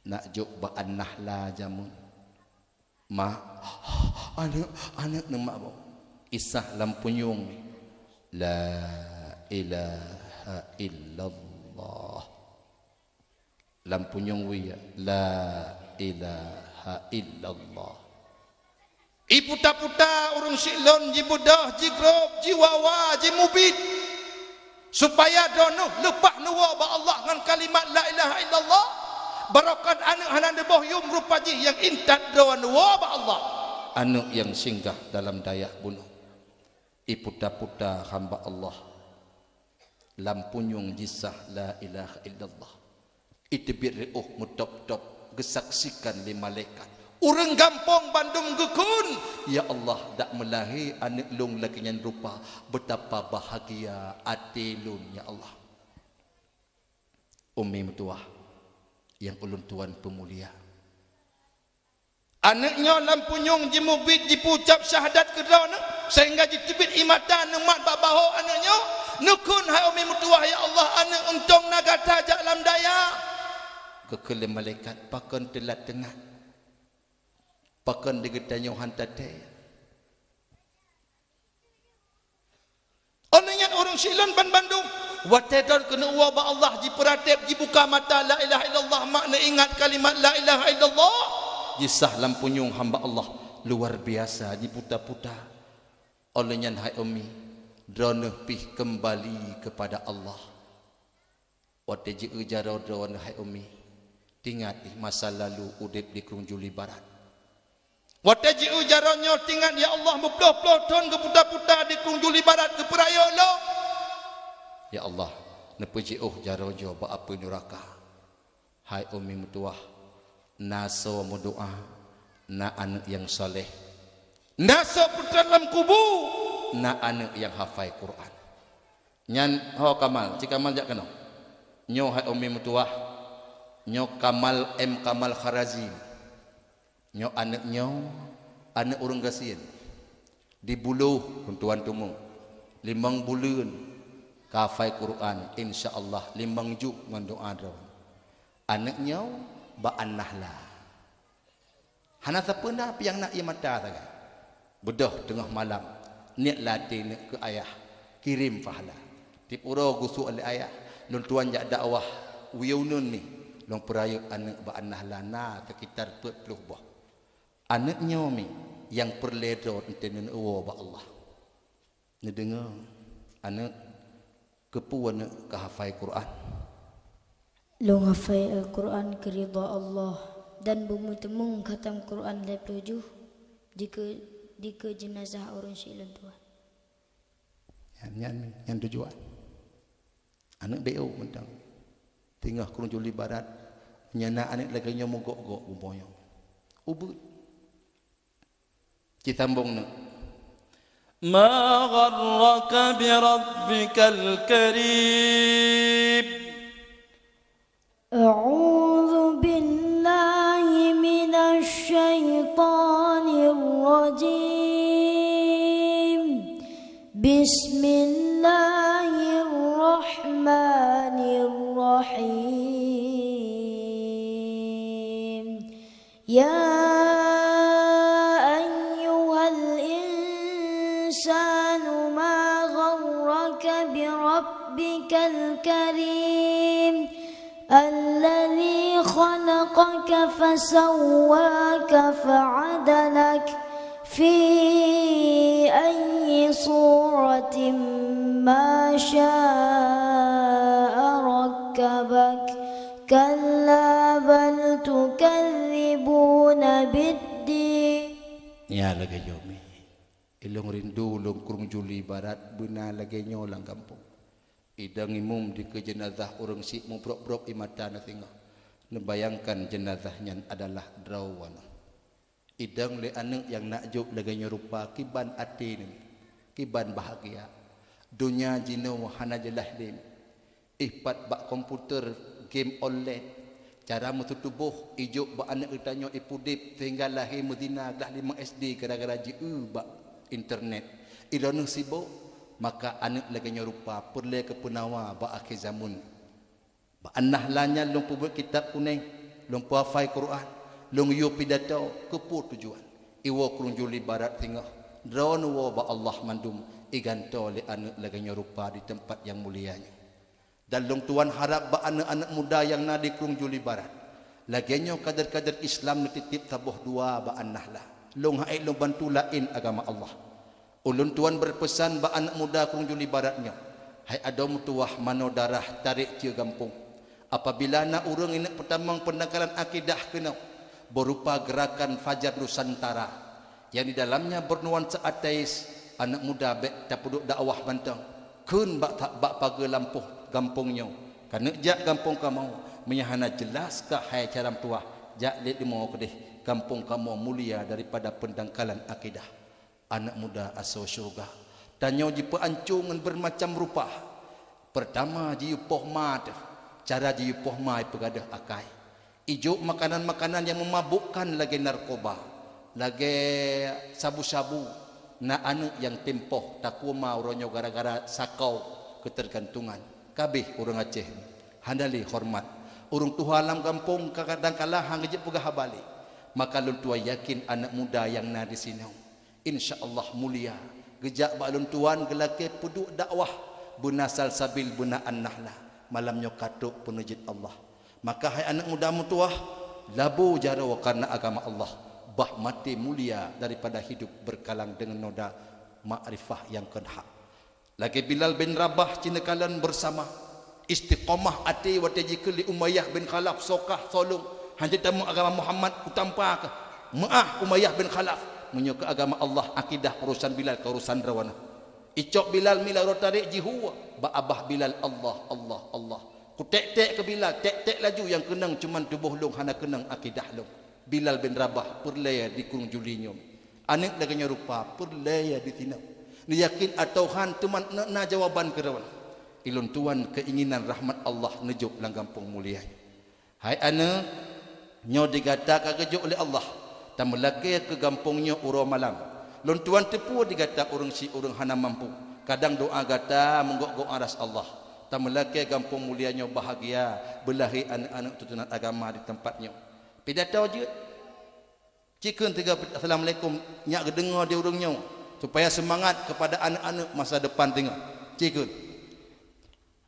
nak jok baan nahla jamun mak anak nama bau isah lampunyung la ilaha illallah lampunyung wiya la ilaha illallah iputa-puta urung silon jibudah jigrob jiwawa jimubit supaya dono lepak nuwa ba Allah dengan kalimat la ilaha illallah barakat anak hanan deboh yum rupaji yang intat nuwa ba Allah anak yang singgah dalam dayak bunuh iputa-puta hamba Allah lampunyung jisah la ilaha illallah itibir mutop-top gesaksikan li malaikat urang gampong Bandung gekun ya Allah dak melahi anak lung lakinyan rupa betapa bahagia ati lun ya Allah ummi mutuah yang ulun tuan pemulia anaknya lampunyung jimubit dipucap syahadat kedana sehingga ditibit imatan mat babaho anaknya nukun hai ummi mutuah ya Allah anak untong nagata jak lam daya kekele malaikat pakon telat tengah pakon digetanyo hantate onenyan orang silon ban Bandung watedon kena uwa ba Allah jiperatip dibuka mata la ilaha illallah makna ingat kalimat la ilaha illallah jisah lampunyung hamba Allah luar biasa diputa-puta onenyan hai ummi drone pih kembali kepada Allah wateji ujaro drone hai ummi tingat masa lalu udip di Krung Juli Barat wataji ujarannya tingat ya Allah muploh-ploh ton keputa-puta di Krung Juli Barat ke peraya lo ya Allah nepuji jarojo ba apa neraka hai ummi mutuah naso mudoa na anak yang soleh naso putra dalam kubu na anak yang hafai Quran nyan ho kamal cik kamal jak kena nyo hai ummi mutuah nyo Kamal M Kamal Kharazim nyo anak urang gasien di buluh tuan tumung 5 bulan kafai Quran insyaallah 5 juk ngan doa draw anaknya ba'an nahla hana sapena piang nak ia mata taga bedah tengah malam niat latih ke ayah kirim pahala tip uro gusu oleh ayah lun tuan jak dakwah wiunun ni long peraya anak ba'an nahla na sekitar 40 bah anaknya mi yang perledor enten uwa ba Allah ni dengar anak kepuan ke hafai Quran long hafai Al-Quran ke ridha Allah dan bermutemu khatam Quran 27 jika jenazah orang silon tuan yang tujuan anak BO mentang tinggal Krung Juli Barat nyana anak lagi nya mogok-gok umpanya ubud kitambung nak ما غرك بربك الكريم أعوذ بالله من الشيطان الرجيم بسم الله الرحمن الرحيم يا بربك الكريم الذي خلقك فسواك فعدلك في أي صورة ما شاء ركبك كلا بل تكذبون بالدين ya lagi jomi ilong rindu long Krung Juli Barat benar lagi nyolang kampung idang imum di ke jenazah orang si mu brok-brok imata na tengok nebayangkan jenazahnya adalah drawan idang le anak yang nakjub laganya rupa kiban ati ni kiban bahagia dunia jino hana jelah lim ihpat bak komputer game online cara mututubuh ijuk ba anak ditanya ipudip tinggal lahir Medina dah 5 SD gara-gara jiu ba internet ilonu sibuk maka anak laganya rupa perle ke penawa ba akhir zaman ba annah lanya long pubut kitab kuning long puafai Quran long yu pidato kepu tujuan iwo kurung juli barat tengah drawn wo ba Allah mandum iganto le anak laganya rupa di tempat yang mulianya dan long tuan harap ba anak-anak muda yang na di Krung Juli Barat laginya kadar-kadar Islam dititip tabuh dua ba annah lah long haid long bantu lain agama Allah ulun tuan berpesan ba anak muda Krung Juli Baratnya hai adom tuah mano darah tarik cia gampung apabila na urang ini pertamang pendangkalan akidah kena berupa gerakan Fajar Nusantara yang di dalamnya bernuansa ateis anak muda bek tapuduk dakwah bantang kun bak paga lampuh gampungnya karena jak gampung kamu menyahana jelaskah hai cara tuah jak lihat mau kedih kampung kamu mulia daripada pendangkalan akidah anak muda asal syurga tanya ji peancungan bermacam rupa pertama ji poh mat cara ji poh mai pegadah akai ijuk makanan-makanan yang memabukkan lagi narkoba lagi sabu-sabu na anak yang tempoh takuma uronyo gara-gara sakau ketergantungan kabeh orang Aceh handali hormat urung tuha alam kampung kadang kala hang je pegah balik maka lun tua yakin anak muda yang na di sini insyaallah mulia gejak ba lun tuan gelake puduk dakwah bunasal sabil buna annahlah malamnya katuk penujid Allah maka hai anak muda mutuah labu jaro karena agama Allah bah mati mulia daripada hidup berkalang dengan noda makrifah yang kenhak lagi Bilal bin Rabah cinakalan bersama istiqamah ati wate jikal li Umayyah bin Khalaf sokah solong hanya tamu agama Muhammad kutampa ke maah Umayyah bin Khalaf menyuka agama Allah akidah urusan Bilal ke urusan rawana icok Bilal mila rotarik jihu ba abah Bilal Allah ku tek-tek ke Bilal tek-tek laju yang kenang cuman tubuh long hana kenang akidah long Bilal bin Rabah perlaya di Krung Julinyom anak laganya rupa perlaya di tinau ni yakin atau han teman na jawaban ke rawan ilun tuan keinginan rahmat Allah nejuk lang kampung mulia hai ana nyo digata kagejuk oleh Allah tam laki ke kampungnya uro malam lun tuan tepu digata urang si urang hana mampu kadang doa gata menggok-gok aras Allah tam laki kampung mulianya bahagia belahi anak-anak tutunan agama di tempatnya pidato je cikeun tiga assalamualaikum nyak gedengar di urangnya supaya semangat kepada anak-anak masa depan tengok cikgu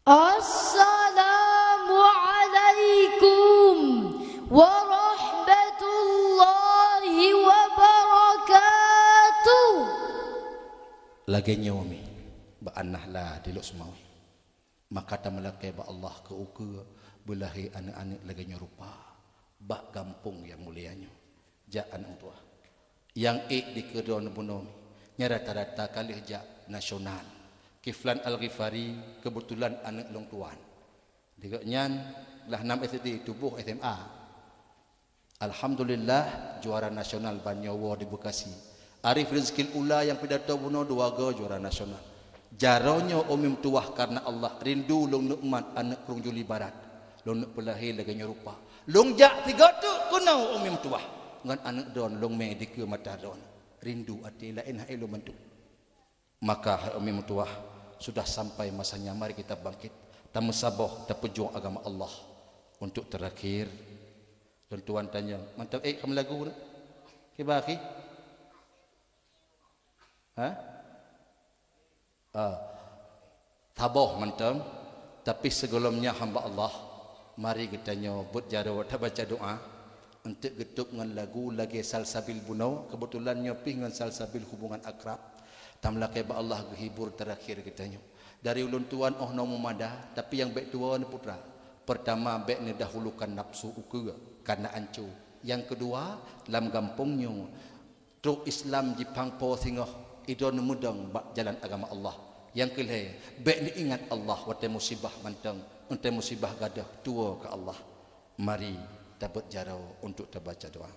Assalamualaikum warahmatullahi wabarakatuh lagi nyomi ba annah lah diluk semawi maka tamalake ba Allah ke uka belahi anak-anak lagi nyorupa ba kampung yang mulianya jaan tua yang di kedon bunomi rata-rata kali jak nasional Kiflan Al-Ghifari kebetulan anak long tuan digaknyan lah 6 SD tubuh SMA alhamdulillah juara nasional Banyawa di Bekasi Arif Rizkil Ula yang pidato buno 2 juara nasional jaronyo umim tuah karena Allah rindu long nukmat anak Krung Juli Barat long nuk pelahir laganya rupa long jak 3 tu kunau umim tuah ngan anak don long medike mata don rindu ati lain hai lo mantu maka hai umi mutuah sudah sampai masanya mari kita bangkit tamu saboh ta pejuang agama Allah untuk terakhir dan tuan tanya mantap kamu lagu na kibaki taboh mantap tapi sebelumnya hamba Allah mari kita nyobut jaro ta baca doa untuk getuk dengan lagu lagi salsabil bunau kebetulan nyopi dengan salsabil hubungan akrab tamlake ba Allah gehibur terakhir kitanya dari ulun tuan oh no mumada tapi yang baik tua ni putra pertama baik ni dahulukan nafsu uku karena ancu yang kedua dalam kampungnya truk Islam jipang po singoh idon mudang bak jalan agama Allah Yang kelih, baik ni ingat Allah wate musibah mantang, wate musibah gadah tua ke Allah. Mari dapat jarau untuk terbaca doa.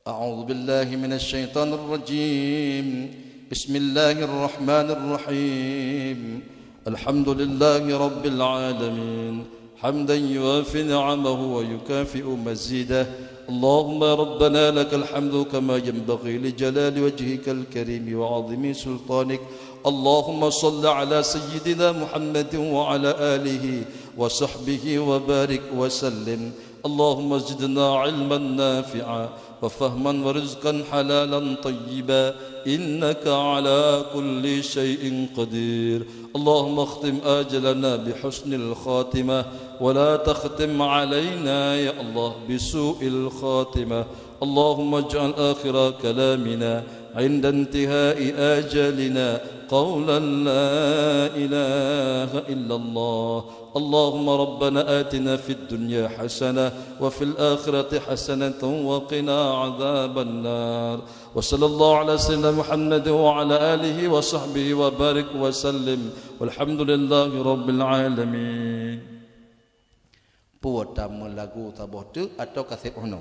A'udzu billahi minasyaitonir rajim. Bismillahirrahmanirrahim. Alhamdulillahi rabbil alamin. حمدا يوافي نعمه ويكافئ مزيده اللهم ربنا لك الحمد كما ينبغي لجلال وجهك الكريم وعظيم سلطانك اللهم صل على سيدنا محمد وعلى آله وصحبه وبارك وسلم اللهم زدنا علما نافعا وفهما ورزقا حلالا طيبا إنك على كل شيء قدير اللهم اختم آجلنا بحسن الخاتمة ولا تختم علينا يا الله بسوء الخاتمة اللهم اجعل آخر كلامنا عند انتهاء آجالنا قولا لا إله إلا الله اللهم ربنا آتنا في الدنيا حسنة وفي الآخرة حسنة وقنا عذاب النار وصلى الله على سيدنا محمد وعلى آله وصحبه وبارك وسلم والحمد لله رب العالمين. Puota lagu taboh tu atau kasih ono.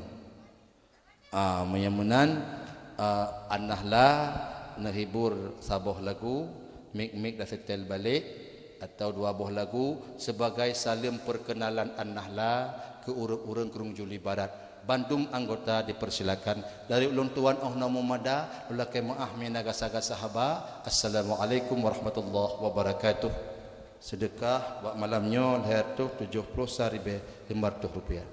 Menyamunan anahlah nahibur saboh lagu mik dah setel balik atau dua buah lagu sebagai salim perkenalan anahlah ke urang-urang Kerung Juli Barat. Bandung anggota dipersilakan dari ulun tuan namo mada ulake maah minagasaga sahaba. Assalamualaikum warahmatullahi wabarakatuh. Sedekah buat malamnya leher tu 70,500 rupiah.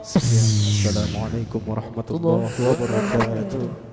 Assalamualaikum. Assalamualaikum warahmatullahi wabarakatuh.